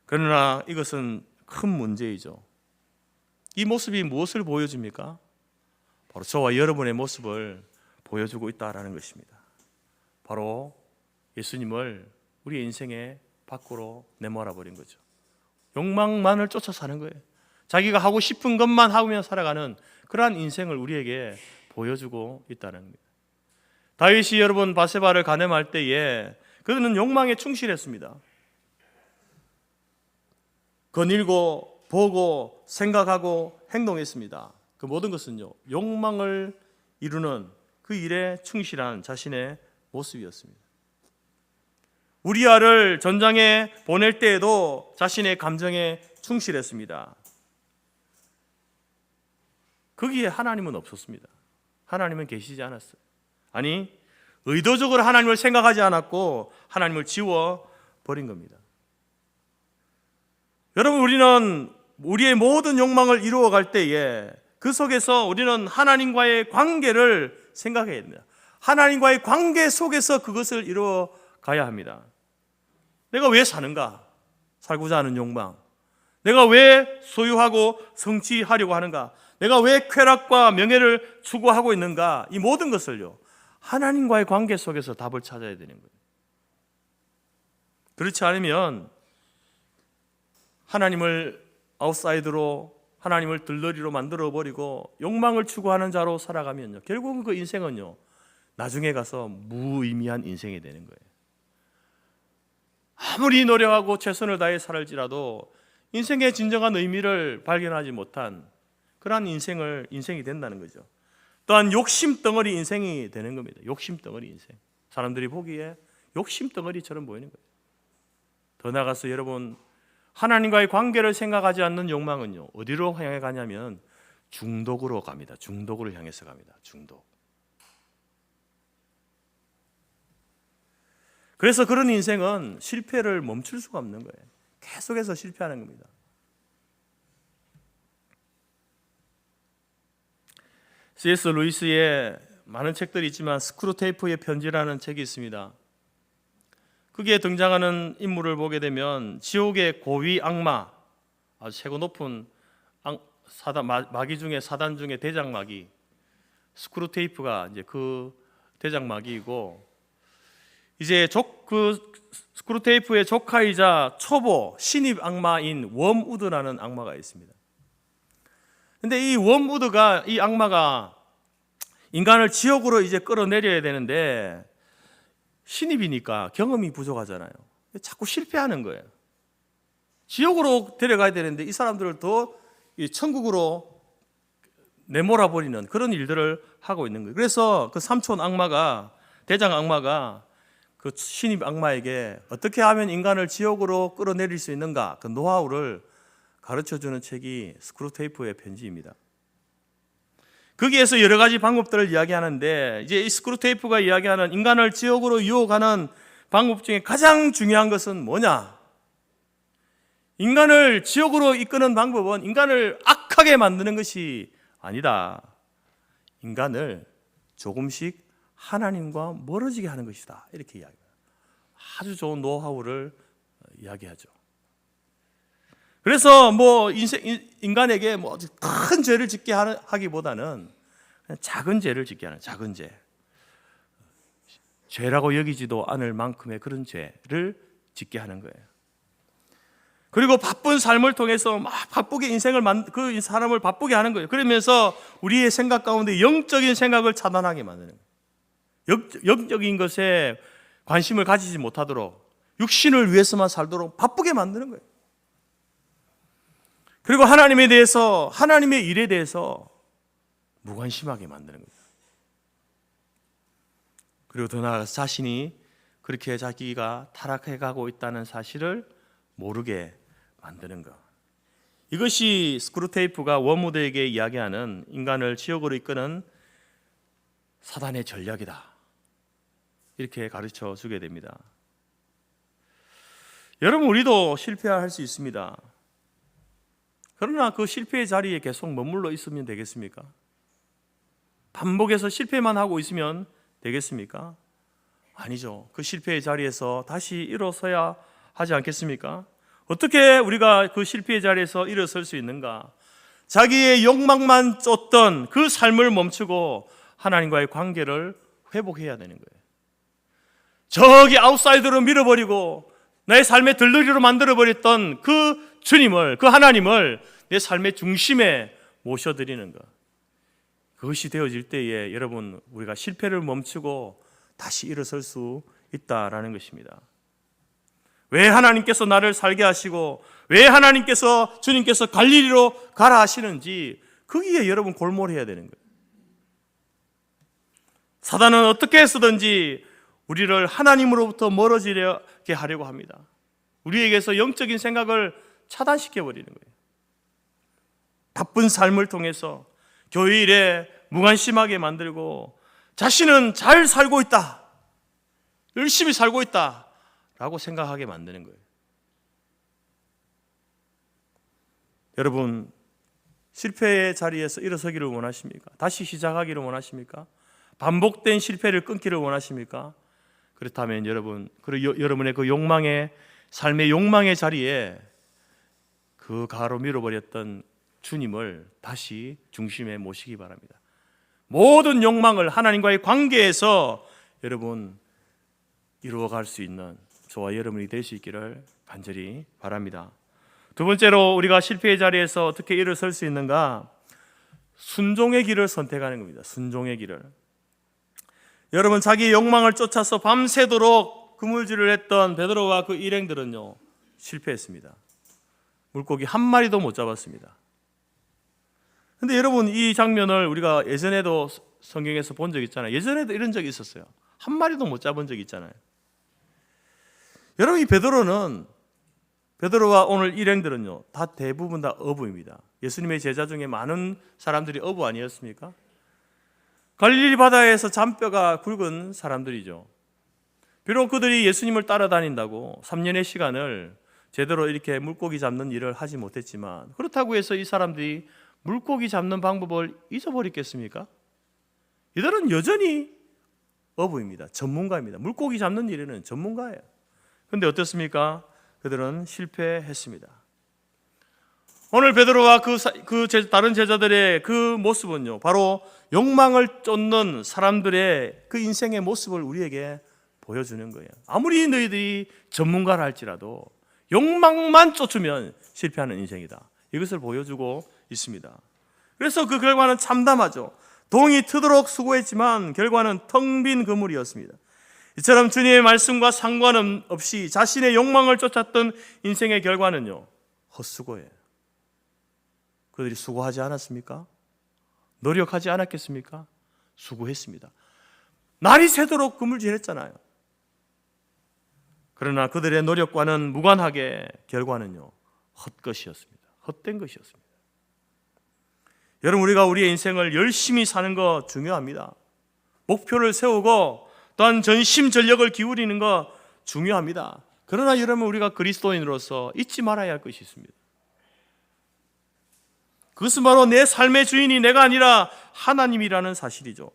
그러나 이것은 큰 문제이죠. 이 모습이 무엇을 보여줍니까? 바로 저와 여러분의 모습을 보여주고 있다는 것입니다. 바로 예수님을 우리의 인생의 밖으로 내몰아 버린 거죠. 욕망만을 쫓아 사는 거예요. 자기가 하고 싶은 것만 하며 살아가는 그러한 인생을 우리에게 보여주고 있다는 겁니다. 다윗이 여러분 바세바를 간음할 때에 그는 욕망에 충실했습니다. 거닐고 보고 생각하고 행동했습니다. 그 모든 것은요, 욕망을 이루는 그 일에 충실한 자신의 모습이었습니다. 우리아를 전장에 보낼 때에도 자신의 감정에 충실했습니다. 거기에 하나님은 없었습니다. 하나님은 계시지 않았어요. 아니, 의도적으로 하나님을 생각하지 않았고 하나님을 지워버린 겁니다. 여러분, 우리는 우리의 모든 욕망을 이루어갈 때에 그 속에서 우리는 하나님과의 관계를 생각해야 됩니다. 하나님과의 관계 속에서 그것을 이루어가야 합니다. 내가 왜 사는가? 살고자 하는 욕망. 내가 왜 소유하고 성취하려고 하는가? 내가 왜 쾌락과 명예를 추구하고 있는가? 이 모든 것을요, 하나님과의 관계 속에서 답을 찾아야 되는 거예요. 그렇지 않으면 하나님을 아웃사이드로, 하나님을 들러리로 만들어버리고 욕망을 추구하는 자로 살아가면요, 결국은 그 인생은요, 나중에 가서 무의미한 인생이 되는 거예요. 아무리 노력하고 최선을 다해 살을지라도 인생의 진정한 의미를 발견하지 못한 그러한 인생이 된다는 거죠. 또한 욕심 덩어리 인생이 되는 겁니다. 욕심 덩어리 인생. 사람들이 보기에 욕심 덩어리처럼 보이는 거예요. 더 나아가서 여러분, 하나님과의 관계를 생각하지 않는 욕망은요, 어디로 향해 가냐면 중독으로 갑니다. 중독으로 향해서 갑니다. 중독. 그래서 그런 인생은 실패를 멈출 수가 없는 거예요. 계속해서 실패하는 겁니다. C.S. 루이스의 많은 책들이 있지만 스크루테이프의 편지라는 책이 있습니다. 거기에 등장하는 인물을 보게 되면 지옥의 고위 악마, 아주 최고 높은 마귀 중에 사단 중에 대장 마귀, 스크루테이프가 이제 그 대장 마귀이고, 이제 그 스크루테이프의 조카이자 초보 신입 악마인 웜우드라는 악마가 있습니다. 근데 이 웜우드가, 이 악마가 인간을 지옥으로 이제 끌어내려야 되는데 신입이니까 경험이 부족하잖아요. 자꾸 실패하는 거예요. 지옥으로 데려가야 되는데 이 사람들을 더 천국으로 내몰아 버리는 그런 일들을 하고 있는 거예요. 그래서 그 삼촌 악마가, 대장 악마가 그 신입 악마에게 어떻게 하면 인간을 지옥으로 끌어내릴 수 있는가, 그 노하우를 가르쳐주는 책이 스크루테이프의 편지입니다. 거기에서 여러 가지 방법들을 이야기하는데, 이제 이 스크루테이프가 이야기하는 인간을 지옥으로 유혹하는 방법 중에 가장 중요한 것은 뭐냐? 인간을 지옥으로 이끄는 방법은 인간을 악하게 만드는 것이 아니다. 인간을 조금씩 하나님과 멀어지게 하는 것이다. 이렇게 이야기합니다. 아주 좋은 노하우를 이야기하죠. 그래서 인간에게 큰 죄를 짓게 하기보다는 그냥 작은 죄를 짓게 하는, 작은 죄, 죄라고 여기지도 않을 만큼의 그런 죄를 짓게 하는 거예요. 그리고 바쁜 삶을 통해서 막 바쁘게 그 사람을 바쁘게 하는 거예요. 그러면서 우리의 생각 가운데 영적인 생각을 차단하게 만드는 거예요. 영적인 것에 관심을 가지지 못하도록, 육신을 위해서만 살도록 바쁘게 만드는 거예요. 그리고 하나님에 대해서, 하나님의 일에 대해서 무관심하게 만드는 거예요. 그리고 더 나아가서 자신이 그렇게 자기가 타락해 가고 있다는 사실을 모르게 만드는 것. 이것이 스크루테이프가 워무드에게 이야기하는 인간을 지옥으로 이끄는 사단의 전략이다. 이렇게 가르쳐 주게 됩니다. 여러분, 우리도 실패할 수 있습니다. 그러나 그 실패의 자리에 계속 머물러 있으면 되겠습니까? 반복해서 실패만 하고 있으면 되겠습니까? 아니죠. 그 실패의 자리에서 다시 일어서야 하지 않겠습니까? 어떻게 우리가 그 실패의 자리에서 일어설 수 있는가? 자기의 욕망만 쫓던 그 삶을 멈추고 하나님과의 관계를 회복해야 되는 거예요. 저기 아웃사이더로 밀어버리고 나의 삶의 들러리로 만들어버렸던 그 주님을, 그 하나님을 내 삶의 중심에 모셔드리는 것. 그것이 되어질 때에 여러분, 우리가 실패를 멈추고 다시 일어설 수 있다라는 것입니다. 왜 하나님께서 나를 살게 하시고 왜 하나님께서, 주님께서 갈릴리로 가라 하시는지 거기에 여러분 골몰해야 되는 거예요. 사단은 어떻게 해서든지 우리를 하나님으로부터 멀어지게 하려고 합니다. 우리에게서 영적인 생각을 차단시켜버리는 거예요. 바쁜 삶을 통해서 교회 일에 무관심하게 만들고 자신은 잘 살고 있다, 열심히 살고 있다 라고 생각하게 만드는 거예요. 여러분, 실패의 자리에서 일어서기를 원하십니까? 다시 시작하기를 원하십니까? 반복된 실패를 끊기를 원하십니까? 그렇다면 여러분의 그 욕망의, 삶의 욕망의 자리에 그 가로 밀어버렸던 주님을 다시 중심에 모시기 바랍니다. 모든 욕망을 하나님과의 관계에서 여러분 이루어갈 수 있는 저와 여러분이 될 수 있기를 간절히 바랍니다. 두 번째로 우리가 실패의 자리에서 어떻게 일어설 수 있는가? 순종의 길을 선택하는 겁니다. 순종의 길을. 여러분, 자기의 욕망을 쫓아서 밤새도록 그물질을 했던 베드로와 그 일행들은요, 실패했습니다. 물고기 한 마리도 못 잡았습니다. 근데 여러분, 이 장면을 우리가 예전에도 성경에서 본 적 있잖아요. 예전에도 이런 적이 있었어요. 한 마리도 못 잡은 적이 있잖아요. 여러분, 이 베드로와 오늘 일행들은요, 다 대부분 다 어부입니다. 예수님의 제자 중에 많은 사람들이 어부 아니었습니까? 갈릴리 바다에서 잔뼈가 굵은 사람들이죠. 비록 그들이 예수님을 따라다닌다고 3년의 시간을 제대로 이렇게 물고기 잡는 일을 하지 못했지만, 그렇다고 해서 이 사람들이 물고기 잡는 방법을 잊어버렸겠습니까? 이들은 여전히 어부입니다. 전문가입니다. 물고기 잡는 일에는 전문가예요. 그런데 어떻습니까? 그들은 실패했습니다. 오늘 베드로와 다른 제자들의 그 모습은요, 바로 욕망을 쫓는 사람들의 그 인생의 모습을 우리에게 보여주는 거예요. 아무리 너희들이 전문가라 할지라도 욕망만 쫓으면 실패하는 인생이다, 이것을 보여주고 있습니다. 그래서 그 결과는 참담하죠. 동이 트도록 수고했지만 결과는 텅 빈 그물이었습니다. 이처럼 주님의 말씀과 상관없이 자신의 욕망을 쫓았던 인생의 결과는요, 헛수고예요. 그들이 수고하지 않았습니까? 노력하지 않았겠습니까? 수고했습니다. 날이 새도록 그물질했잖아요. 그러나 그들의 노력과는 무관하게 결과는요, 헛것이었습니다. 헛된 것이었습니다. 여러분, 우리가 우리의 인생을 열심히 사는 거 중요합니다. 목표를 세우고 또한 전심전력을 기울이는 거 중요합니다. 그러나 여러분, 우리가 그리스도인으로서 잊지 말아야 할 것이 있습니다. 그것은 바로 내 삶의 주인이 내가 아니라 하나님이라는 사실이죠.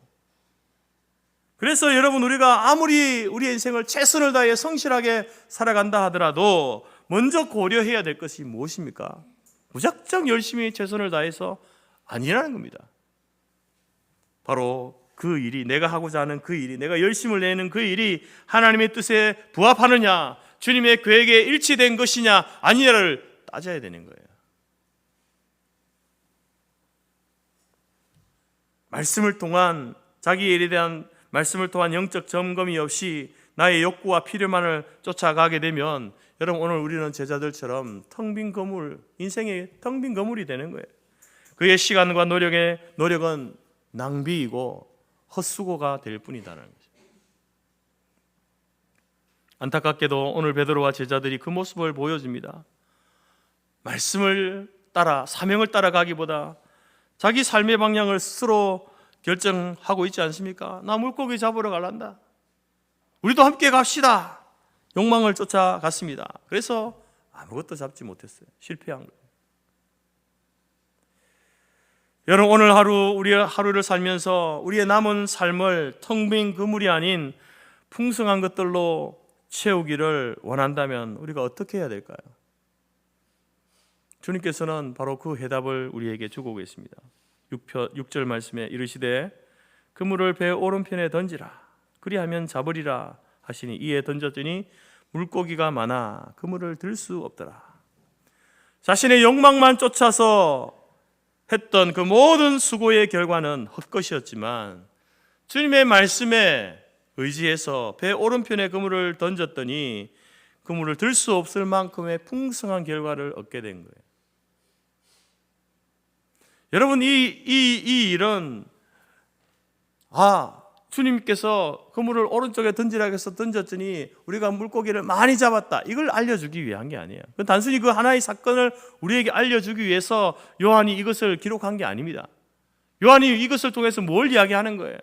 그래서 여러분, 우리가 아무리 우리의 인생을 최선을 다해 성실하게 살아간다 하더라도 먼저 고려해야 될 것이 무엇입니까? 무작정 열심히 최선을 다해서 아니라는 겁니다. 바로 그 일이, 내가 하고자 하는 그 일이, 내가 열심을 내는 그 일이 하나님의 뜻에 부합하느냐, 주님의 계획에 일치된 것이냐 아니냐를 따져야 되는 거예요. 말씀을 통한, 자기 일에 대한 말씀을 통한 영적 점검이 없이 나의 욕구와 필요만을 쫓아가게 되면, 여러분, 오늘 우리는 제자들처럼 텅 빈 거물, 인생의 텅 빈 거물이 되는 거예요. 그의 시간과 노력은 낭비이고 헛수고가 될 뿐이다라는 거죠. 안타깝게도 오늘 베드로와 제자들이 그 모습을 보여줍니다. 말씀을 따라, 사명을 따라가기보다 자기 삶의 방향을 스스로 결정하고 있지 않습니까? 나 물고기 잡으러 갈란다, 우리도 함께 갑시다, 욕망을 쫓아갔습니다. 그래서 아무것도 잡지 못했어요. 실패한 거예요. 여러분, 오늘 하루, 우리의 하루를 살면서 우리의 남은 삶을 텅 빈 그물이 아닌 풍성한 것들로 채우기를 원한다면 우리가 어떻게 해야 될까요? 주님께서는 바로 그 해답을 우리에게 주고 계십니다. 6절 말씀에 이르시되 그물을 배 오른편에 던지라, 그리하면 잡으리라 하시니 이에 던졌더니 물고기가 많아 그물을 들 수 없더라. 자신의 욕망만 쫓아서 했던 그 모든 수고의 결과는 헛것이었지만 주님의 말씀에 의지해서 배 오른편에 그물을 던졌더니 그물을 들 수 없을 만큼의 풍성한 결과를 얻게 된 거예요. 여러분, 이 일은 주님께서 그물을 오른쪽에 던지라 해서 던졌더니 우리가 물고기를 많이 잡았다, 이걸 알려주기 위한 게 아니에요. 단순히 그 하나의 사건을 우리에게 알려주기 위해서 요한이 이것을 기록한 게 아닙니다. 요한이 이것을 통해서 뭘 이야기하는 거예요?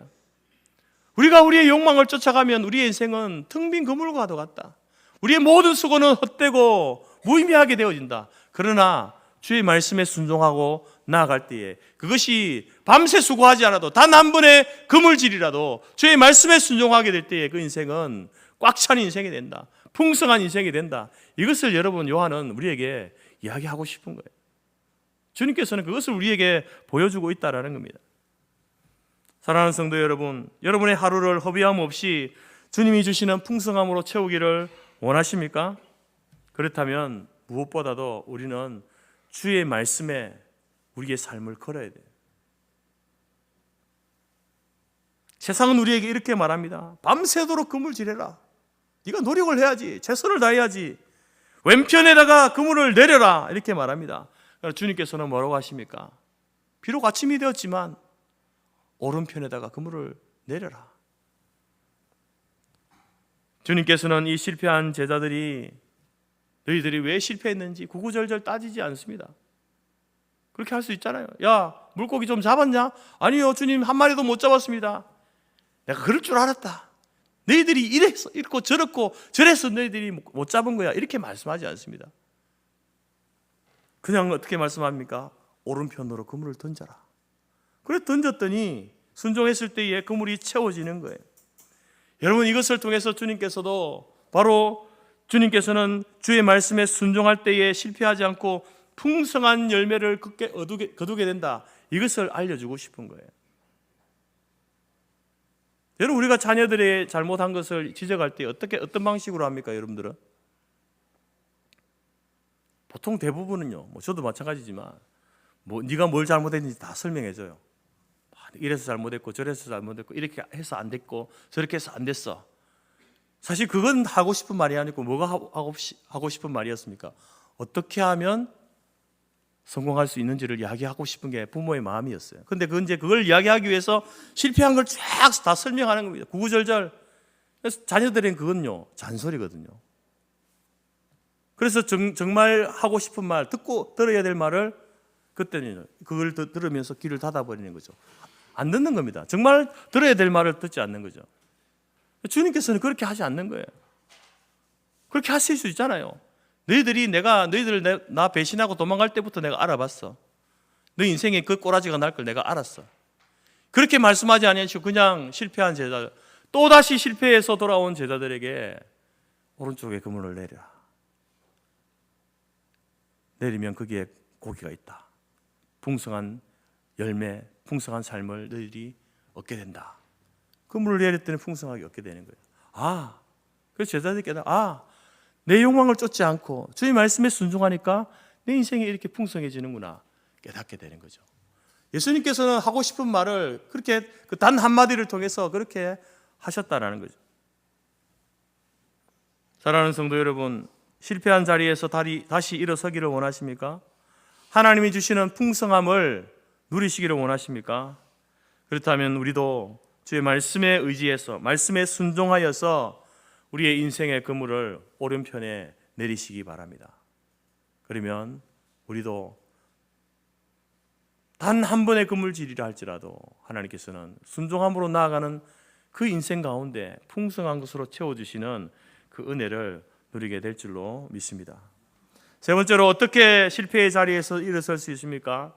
우리가 우리의 욕망을 쫓아가면 우리의 인생은 텅 빈 그물과도 같다. 우리의 모든 수고는 헛되고 무의미하게 되어진다. 그러나 주의 말씀에 순종하고 나아갈 때에, 그것이 밤새 수고하지 않아도 단 한 번의 그물질이라도 주의 말씀에 순종하게 될 때에 그 인생은 꽉 찬 인생이 된다, 풍성한 인생이 된다. 이것을 여러분, 요한은 우리에게 이야기하고 싶은 거예요. 주님께서는 그것을 우리에게 보여주고 있다는 겁니다. 사랑하는 성도 여러분, 여러분의 하루를 허비함 없이 주님이 주시는 풍성함으로 채우기를 원하십니까? 그렇다면 무엇보다도 우리는 주의 말씀에 우리의 삶을 걸어야 돼요. 세상은 우리에게 이렇게 말합니다. 밤새도록 그물질해라, 네가 노력을 해야지, 최선을 다해야지, 왼편에다가 그물을 내려라, 이렇게 말합니다. 주님께서는 뭐라고 하십니까? 비록 아침이 되었지만 오른편에다가 그물을 내려라. 주님께서는 이 실패한 제자들이, 너희들이 왜 실패했는지 구구절절 따지지 않습니다. 그렇게 할 수 있잖아요. 야, 물고기 좀 잡았냐? 아니요, 주님, 한 마리도 못 잡았습니다. 내가 그럴 줄 알았다. 너희들이 이랬어, 이렇고 저렇고 저래서 너희들이 못 잡은 거야, 이렇게 말씀하지 않습니다. 그냥 어떻게 말씀합니까? 오른편으로 그물을 던져라. 그래 던졌더니 순종했을 때에 그물이 채워지는 거예요. 여러분, 이것을 통해서 주님께서도, 바로 주님께서는 주의 말씀에 순종할 때에 실패하지 않고 풍성한 열매를 거두게 된다, 이것을 알려주고 싶은 거예요. 여러분, 우리가 자녀들의 잘못한 것을 지적할 때 어떤 방식으로 합니까? 여러분들은 보통 대부분은요, 저도 마찬가지지만 네가 뭘 잘못했는지 다 설명해줘요. 이래서 잘못했고 저래서 잘못했고 이렇게 해서 안 됐고 저렇게 해서 안 됐어. 사실 그건 하고 싶은 말이 아니고 뭐가 하고 싶은 말이었습니까? 어떻게 하면 성공할 수 있는지를 이야기하고 싶은 게 부모의 마음이었어요. 그런데 그걸 이야기하기 위해서 실패한 걸 쫙 다 설명하는 겁니다. 구구절절. 그래서 자녀들은 그건요, 잔소리거든요. 그래서 정말 하고 싶은 말, 들어야 될 말을 그때는 그걸 들으면서 귀를 닫아버리는 거죠. 안 듣는 겁니다. 정말 들어야 될 말을 듣지 않는 거죠. 주님께서는 그렇게 하지 않는 거예요. 그렇게 하실 수 있잖아요. 너희들 나 배신하고 도망갈 때부터 내가 알아봤어. 너 인생에 그 꼬라지가 날 걸 내가 알았어. 그렇게 말씀하지 아니하시고 그냥 실패한 제자, 또다시 실패해서 돌아온 제자들에게 오른쪽에 그물을 내리라. 내리면 거기에 고기가 있다. 풍성한 열매, 풍성한 삶을 너희들이 얻게 된다. 그물을 내렸더니 풍성하게 얻게 되는 거예요. 그래서 제자들이 깨달아, 내 욕망을 쫓지 않고 주의 말씀에 순종하니까 내 인생이 이렇게 풍성해지는구나 깨닫게 되는 거죠. 예수님께서는 하고 싶은 말을 그렇게 그 단 한마디를 통해서 그렇게 하셨다라는 거죠. 사랑하는 성도 여러분, 실패한 자리에서 다시 일어서기를 원하십니까? 하나님이 주시는 풍성함을 누리시기를 원하십니까? 그렇다면 우리도 주의 말씀에 의지해서 말씀에 순종하여서 우리의 인생의 그물을 오른편에 내리시기 바랍니다. 그러면 우리도 단 한 번의 그물질이라 할지라도 하나님께서는 순종함으로 나아가는 그 인생 가운데 풍성한 것으로 채워주시는 그 은혜를 누리게 될 줄로 믿습니다. 세 번째로, 어떻게 실패의 자리에서 일어설 수 있습니까?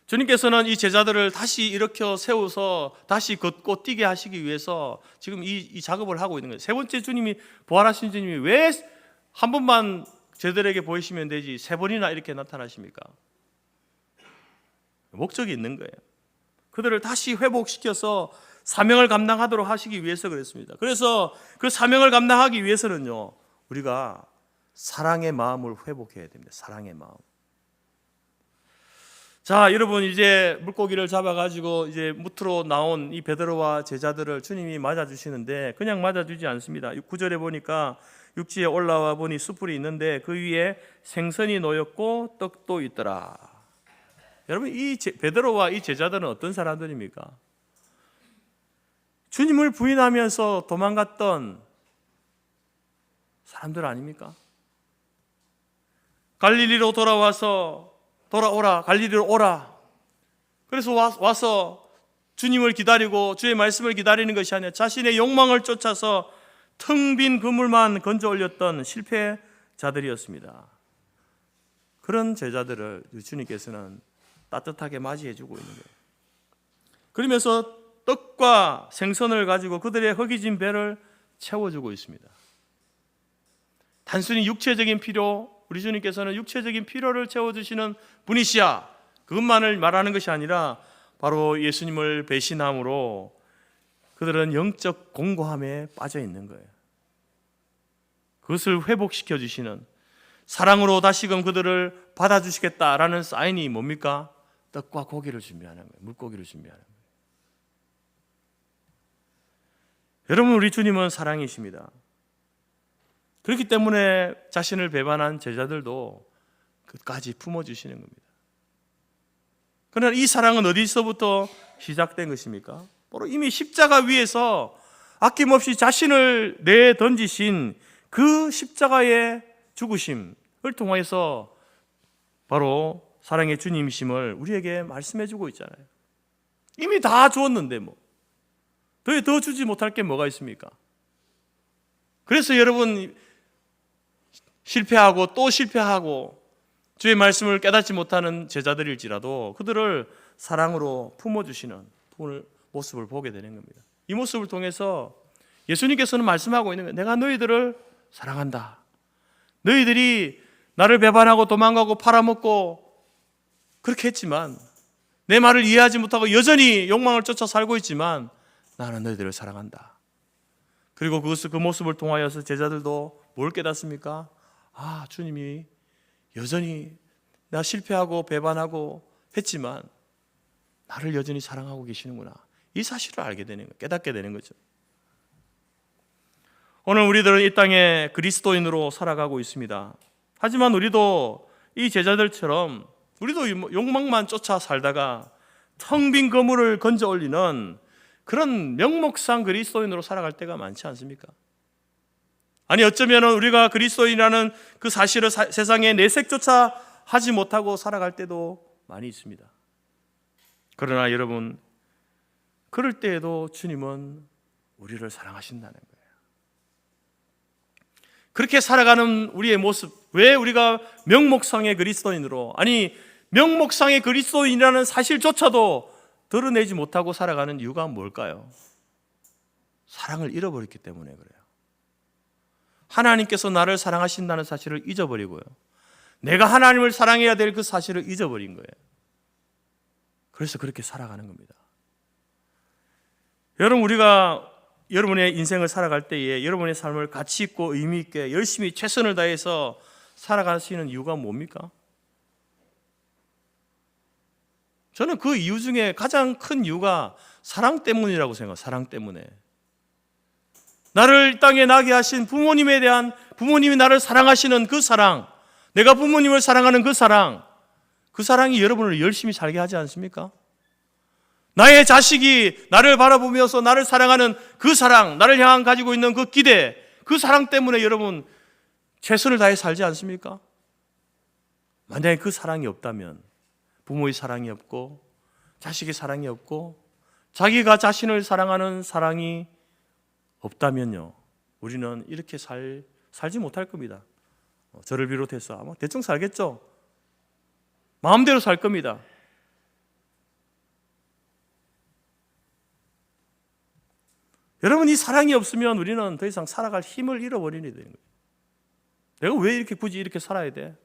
주님께서는 이 제자들을 다시 일으켜 세워서 다시 걷고 뛰게 하시기 위해서 지금 이 작업을 하고 있는 거예요. 세 번째, 주님이 부활하신 주님이 왜 한 번만 제자들에게 보이시면 되지 세 번이나 이렇게 나타나십니까? 목적이 있는 거예요. 그들을 다시 회복시켜서 사명을 감당하도록 하시기 위해서 그랬습니다. 그래서 그 사명을 감당하기 위해서는요, 우리가 사랑의 마음을 회복해야 됩니다. 사랑의 마음. 자, 여러분, 이제 물고기를 잡아가지고 이제 무트로 나온 이 베드로와 제자들을 주님이 맞아주시는데 그냥 맞아주지 않습니다. 9절에 보니까 육지에 올라와 보니 숯불이 있는데 그 위에 생선이 놓였고 떡도 있더라. 여러분, 이 베드로와 이 제자들은 어떤 사람들입니까? 주님을 부인하면서 도망갔던 사람들 아닙니까? 갈릴리로 돌아오라, 갈릴리로 오라. 그래서 와서 주님을 기다리고 주의 말씀을 기다리는 것이 아니라 자신의 욕망을 쫓아서 텅 빈 그물만 건져 올렸던 실패자들이었습니다. 그런 제자들을 주님께서는 따뜻하게 맞이해 주고 있는 거예요. 그러면서 떡과 생선을 가지고 그들의 허기진 배를 채워주고 있습니다. 단순히 육체적인 필요, 우리 주님께서는 육체적인 필요를 채워주시는 분이시야, 그것만을 말하는 것이 아니라 바로 예수님을 배신함으로 그들은 영적 공고함에 빠져 있는 거예요. 그것을 회복시켜 주시는, 사랑으로 다시금 그들을 받아주시겠다라는 사인이 뭡니까? 떡과 고기를 준비하는 거예요. 물고기를 준비하는 거예요. 여러분, 우리 주님은 사랑이십니다. 그렇기 때문에 자신을 배반한 제자들도 끝까지 품어주시는 겁니다. 그러나 이 사랑은 어디서부터 시작된 것입니까? 바로 이미 십자가 위에서 아낌없이 자신을 내던지신 그 십자가의 죽으심을 통해서 바로 사랑의 주님이심을 우리에게 말씀해 주고 있잖아요. 이미 다 주었는데 더 주지 못할 게 뭐가 있습니까? 그래서 여러분, 실패하고 또 실패하고 주의 말씀을 깨닫지 못하는 제자들일지라도 그들을 사랑으로 품어주시는 모습을 보게 되는 겁니다. 이 모습을 통해서 예수님께서는 말씀하고 있는 거예요. 내가 너희들을 사랑한다. 너희들이 나를 배반하고 도망가고 팔아먹고 그렇게 했지만, 내 말을 이해하지 못하고 여전히 욕망을 쫓아 살고 있지만 나는 너희들을 사랑한다. 그리고 그 모습을 통하여서 제자들도 뭘 깨닫습니까? 주님이 여전히 나 실패하고 배반하고 했지만 나를 여전히 사랑하고 계시는구나. 이 사실을 알게 되는 거예요. 깨닫게 되는 거죠. 오늘 우리들은 이 땅에 그리스도인으로 살아가고 있습니다. 하지만 우리도 이 제자들처럼 우리도 욕망만 쫓아 살다가 텅 빈 그물을 건져 올리는 그런 명목상 그리스도인으로 살아갈 때가 많지 않습니까? 아니, 어쩌면 우리가 그리스도인이라는 그 사실을 세상에 내색조차 하지 못하고 살아갈 때도 많이 있습니다. 그러나 여러분, 그럴 때에도 주님은 우리를 사랑하신다는 거예요. 그렇게 살아가는 우리의 모습, 왜 우리가 명목상의 그리스도인으로, 아니 명목상의 그리스도인이라는 사실조차도 드러내지 못하고 살아가는 이유가 뭘까요? 사랑을 잃어버렸기 때문에 그래요. 하나님께서 나를 사랑하신다는 사실을 잊어버리고요. 내가 하나님을 사랑해야 될 그 사실을 잊어버린 거예요. 그래서 그렇게 살아가는 겁니다. 여러분, 우리가 여러분의 인생을 살아갈 때에 여러분의 삶을 가치 있고 의미 있게 열심히 최선을 다해서 살아갈 수 있는 이유가 뭡니까? 저는 그 이유 중에 가장 큰 이유가 사랑 때문이라고 생각해요. 사랑 때문에. 나를 이 땅에 나게 하신 부모님에 대한, 부모님이 나를 사랑하시는 그 사랑, 내가 부모님을 사랑하는 그 사랑이 여러분을 열심히 살게 하지 않습니까? 나의 자식이 나를 바라보면서 나를 사랑하는 그 사랑, 나를 향한 가지고 있는 그 기대, 그 사랑 때문에 여러분 최선을 다해 살지 않습니까? 만약에 그 사랑이 없다면, 부모의 사랑이 없고 자식의 사랑이 없고 자기가 자신을 사랑하는 사랑이 없다면요, 우리는 이렇게 살지 못할 겁니다. 저를 비롯해서 아마 대충 살겠죠. 마음대로 살 겁니다. 여러분, 이 사랑이 없으면 우리는 더 이상 살아갈 힘을 잃어버리게 되는 거예요. 내가 왜 이렇게 굳이 이렇게 살아야 돼?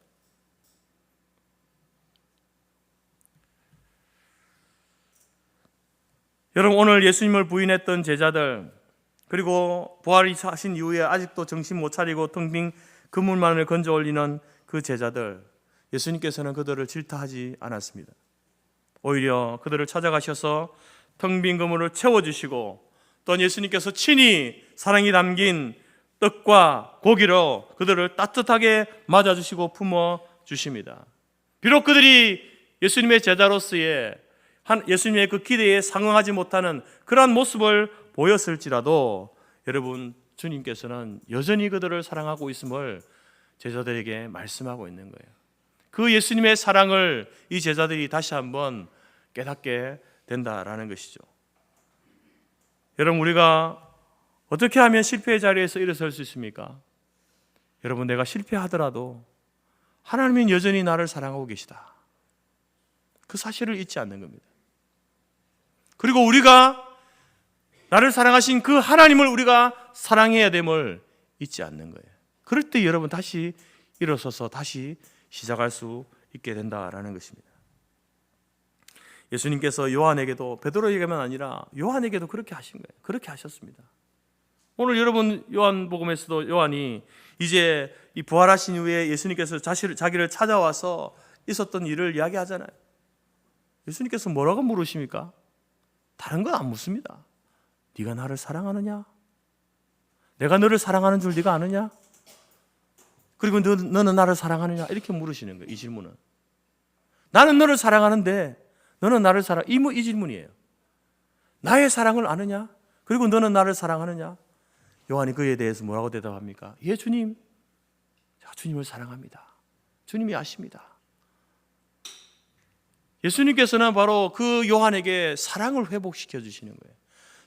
여러분, 오늘 예수님을 부인했던 제자들, 그리고 부활하신 이후에 아직도 정신 못 차리고 텅 빈 그물만을 건져 올리는 그 제자들, 예수님께서는 그들을 질타하지 않았습니다. 오히려 그들을 찾아가셔서 텅 빈 그물을 채워주시고, 또 예수님께서 친히 사랑이 담긴 떡과 고기로 그들을 따뜻하게 맞아주시고 품어주십니다. 비록 그들이 예수님의 제자로서의 예수님의 그 기대에 상응하지 못하는 그러한 모습을 보였을지라도 여러분, 주님께서는 여전히 그들을 사랑하고 있음을 제자들에게 말씀하고 있는 거예요. 그 예수님의 사랑을 이 제자들이 다시 한번 깨닫게 된다라는 것이죠. 여러분, 우리가 어떻게 하면 실패의 자리에서 일어설 수 있습니까? 여러분, 내가 실패하더라도 하나님은 여전히 나를 사랑하고 계시다, 그 사실을 잊지 않는 겁니다. 그리고 우리가 나를 사랑하신 그 하나님을 우리가 사랑해야 됨을 잊지 않는 거예요. 그럴 때 여러분 다시 일어서서 다시 시작할 수 있게 된다라는 것입니다. 예수님께서 요한에게도, 베드로에게만 아니라 요한에게도 그렇게 하신 거예요. 그렇게 하셨습니다. 오늘 여러분 요한복음에서도 요한이 이제 이 부활하신 이후에 예수님께서 자기를 찾아와서 있었던 일을 이야기하잖아요. 예수님께서 뭐라고 물으십니까? 다른 건 안 묻습니다. 네가 나를 사랑하느냐? 내가 너를 사랑하는 줄 네가 아느냐? 그리고 너는 나를 사랑하느냐? 이렇게 물으시는 거예요. 이 질문은. 나는 너를 사랑하는데 너는 나를 이 질문이에요. 나의 사랑을 아느냐? 그리고 너는 나를 사랑하느냐? 요한이 그에 대해서 뭐라고 대답합니까? 예, 주님. 제가 주님을 사랑합니다. 주님이 아십니다. 예수님께서는 바로 그 요한에게 사랑을 회복시켜 주시는 거예요.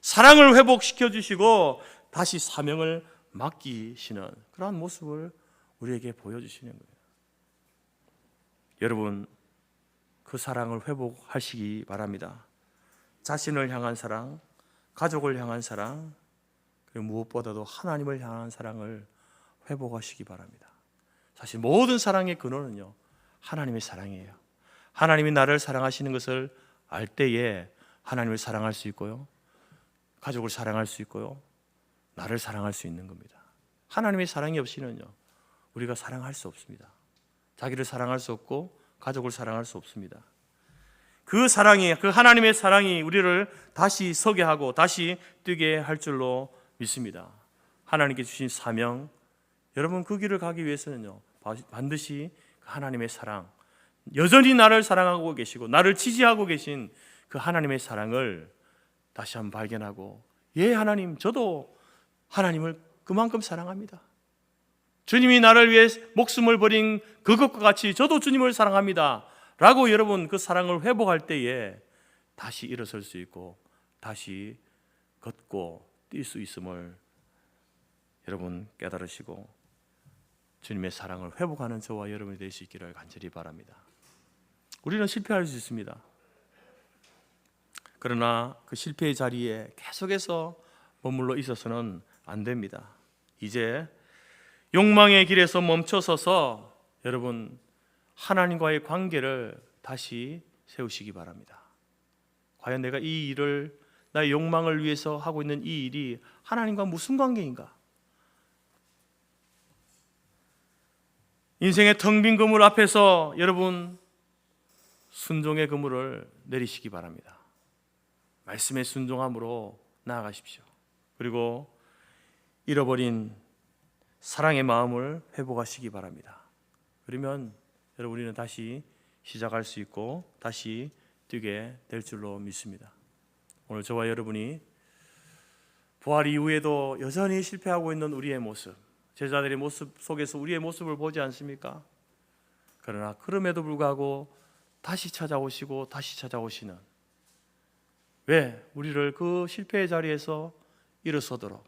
사랑을 회복시켜 주시고 다시 사명을 맡기시는 그러한 모습을 우리에게 보여주시는 거예요. 여러분, 그 사랑을 회복하시기 바랍니다. 자신을 향한 사랑, 가족을 향한 사랑, 그리고 무엇보다도 하나님을 향한 사랑을 회복하시기 바랍니다. 사실 모든 사랑의 근원은요, 하나님의 사랑이에요. 하나님이 나를 사랑하시는 것을 알 때에 하나님을 사랑할 수 있고요, 가족을 사랑할 수 있고요, 나를 사랑할 수 있는 겁니다. 하나님의 사랑이 없이는요, 우리가 사랑할 수 없습니다. 자기를 사랑할 수 없고 가족을 사랑할 수 없습니다. 그 사랑이, 그 하나님의 사랑이 우리를 다시 서게 하고 다시 뛰게 할 줄로 믿습니다. 하나님께 주신 사명, 여러분 그 길을 가기 위해서는요, 반드시 하나님의 사랑, 여전히 나를 사랑하고 계시고 나를 지지하고 계신 그 하나님의 사랑을 다시 한번 발견하고, 예, 하나님, 저도 하나님을 그만큼 사랑합니다. 주님이 나를 위해 목숨을 버린 그것과 같이 저도 주님을 사랑합니다 라고 여러분 그 사랑을 회복할 때에 다시 일어설 수 있고 다시 걷고 뛸 수 있음을 여러분 깨달으시고 주님의 사랑을 회복하는 저와 여러분이 될 수 있기를 간절히 바랍니다. 우리는 실패할 수 있습니다. 그러나 그 실패의 자리에 계속해서 머물러 있어서는 안 됩니다. 이제 욕망의 길에서 멈춰서서 여러분 하나님과의 관계를 다시 세우시기 바랍니다. 과연 내가 이 일을, 나의 욕망을 위해서 하고 있는 이 일이 하나님과 무슨 관계인가? 인생의 텅 빈 그물 앞에서 여러분 순종의 그물을 내리시기 바랍니다. 말씀의 순종함으로 나아가십시오. 그리고 잃어버린 사랑의 마음을 회복하시기 바랍니다. 그러면 여러분 우리는 다시 시작할 수 있고 다시 뛰게 될 줄로 믿습니다. 오늘 저와 여러분이 부활 이후에도 여전히 실패하고 있는 우리의 모습, 제자들의 모습 속에서 우리의 모습을 보지 않습니까? 그러나 그럼에도 불구하고 다시 찾아오시고 다시 찾아오시는, 왜 우리를 그 실패의 자리에서 일어서도록,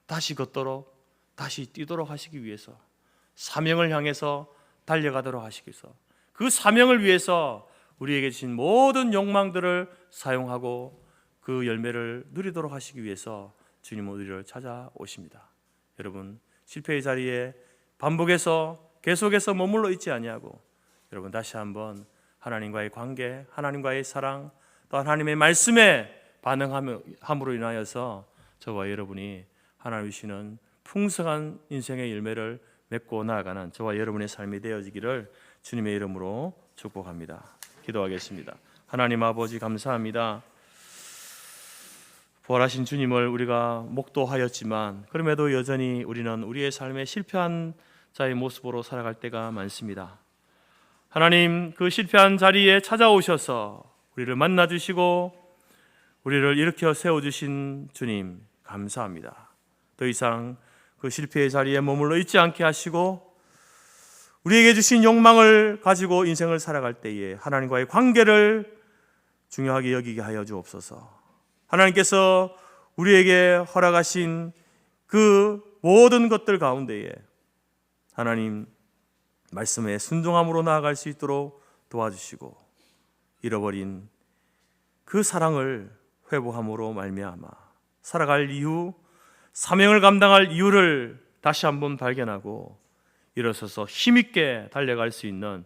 다시 걷도록, 다시 뛰도록 하시기 위해서, 사명을 향해서 달려가도록 하시기 위해서, 그 사명을 위해서 우리에게 주신 모든 욕망들을 사용하고 그 열매를 누리도록 하시기 위해서 주님은 우리를 찾아오십니다. 여러분 실패의 자리에 반복해서 계속해서 머물러 있지 아니하고 여러분 다시 한번 하나님과의 관계, 하나님과의 사랑, 또 하나님의 말씀에 반응함으로 인하여서 저와 여러분이 하나님 주시는 풍성한 인생의 열매를 맺고 나아가는 저와 여러분의 삶이 되어지기를 주님의 이름으로 축복합니다. 기도하겠습니다. 하나님 아버지 감사합니다. 부활하신 주님을 우리가 목도하였지만 그럼에도 여전히 우리는 우리의 삶에 실패한 자의 모습으로 살아갈 때가 많습니다. 하나님 그 실패한 자리에 찾아오셔서 우리를 만나주시고 우리를 일으켜 세워주신 주님 감사합니다. 더 이상 그 실패의 자리에 머물러 있지 않게 하시고 우리에게 주신 욕망을 가지고 인생을 살아갈 때에 하나님과의 관계를 중요하게 여기게 하여 주옵소서. 하나님께서 우리에게 허락하신 그 모든 것들 가운데에 하나님 말씀에 순종함으로 나아갈 수 있도록 도와주시고 잃어버린 그 사랑을 회복함으로 말미암아 살아갈 이유, 사명을 감당할 이유를 다시 한번 발견하고 일어서서 힘있게 달려갈 수 있는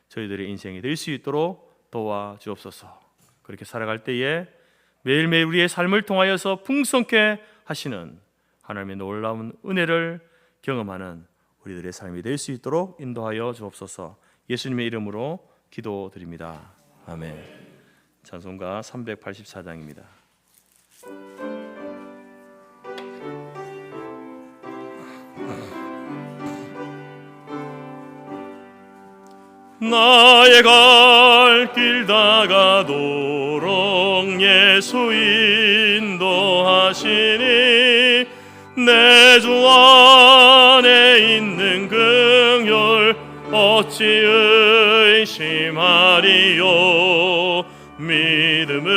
저희들의 인생이 될 수 있도록 도와주옵소서. 그렇게 살아갈 때에 매일매일 우리의 삶을 통하여서 풍성케 하시는 하나님의 놀라운 은혜를 경험하는 우리들의 삶이 될 수 있도록 인도하여 주옵소서. 예수님의 이름으로 기도드립니다. 아멘. 찬송가 384장입니다. 나의 갈 길 다가도록 예수 인도하시니 내 주 안에 있는 긍휼 어찌 의심하리요. 믿음으로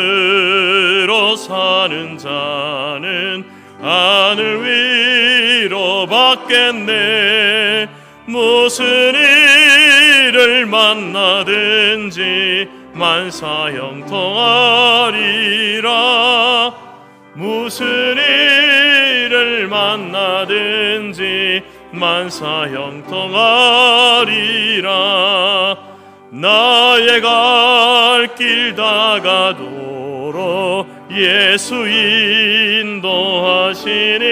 사는 자는 하늘 위로 받겠네. 무슨 일을 만나든지 만사형통하리라. 무슨 일을 만나든지 만사형통하리라. 나의 갈 길 다가도록 예수 인도하시니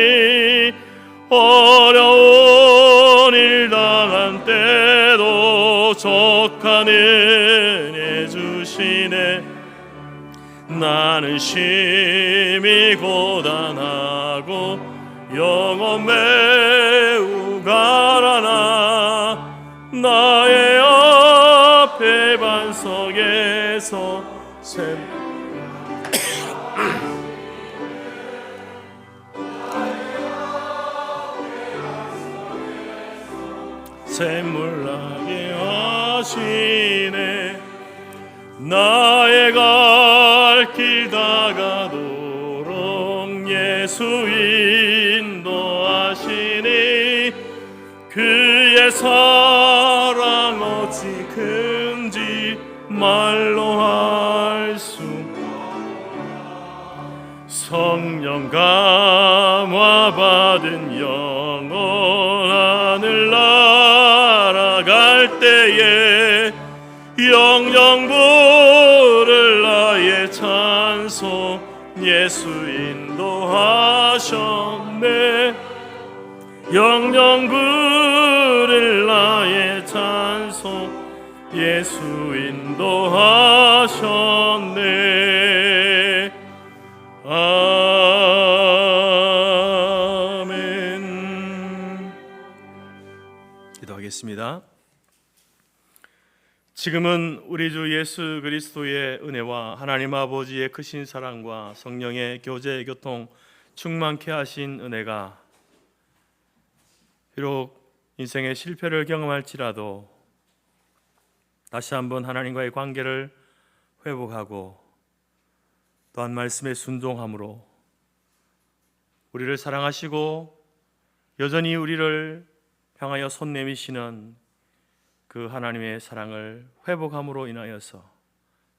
어려운 일 당한 때도 족한 은혜 주시네. 나는 심히 고단하고 영혼 매우 가라나. 나의 앞에 반석에서 샘물 나게 하시네. 나의 갈 길 다가도록 예수 인도하시니 그의 사랑 어찌 큰지 말로 할 수. 성령 감화 받은 영혼 하늘 날아갈 때에 영영 부를 나의 찬송 예수 인도하셨네. 영영 부를 나의 찬송 예수 인도하셨네. 아멘. 기도하겠습니다. 지금은 우리 주 예수 그리스도의 은혜와 하나님 아버지의 크신 사랑과 성령의 교제 교통 충만케 하신 은혜가 비록 인생의 실패를 경험할지라도 다시 한번 하나님과의 관계를 회복하고 또한 말씀에 순종함으로 우리를 사랑하시고 여전히 우리를 향하여 손 내미시는 그 하나님의 사랑을 회복함으로 인하여서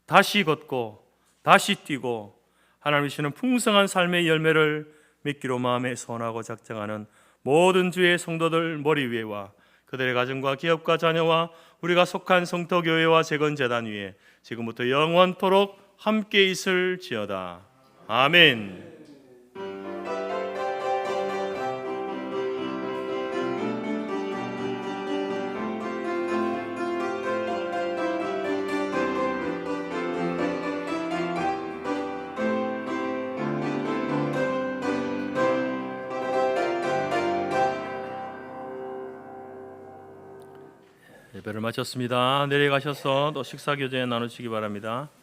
다시 걷고 다시 뛰고 하나님이 주시는 풍성한 삶의 열매를 맺기로 마음에 소원하고 작정하는 모든 주의 성도들 머리 위에와 그들의 가정과 기업과 자녀와 우리가 속한 성도교회와 재건재단 위에 지금부터 영원토록 함께 있을지어다. 아멘. 예배를 마쳤습니다. 내려가셔서 또 식사 교제 나누시기 바랍니다.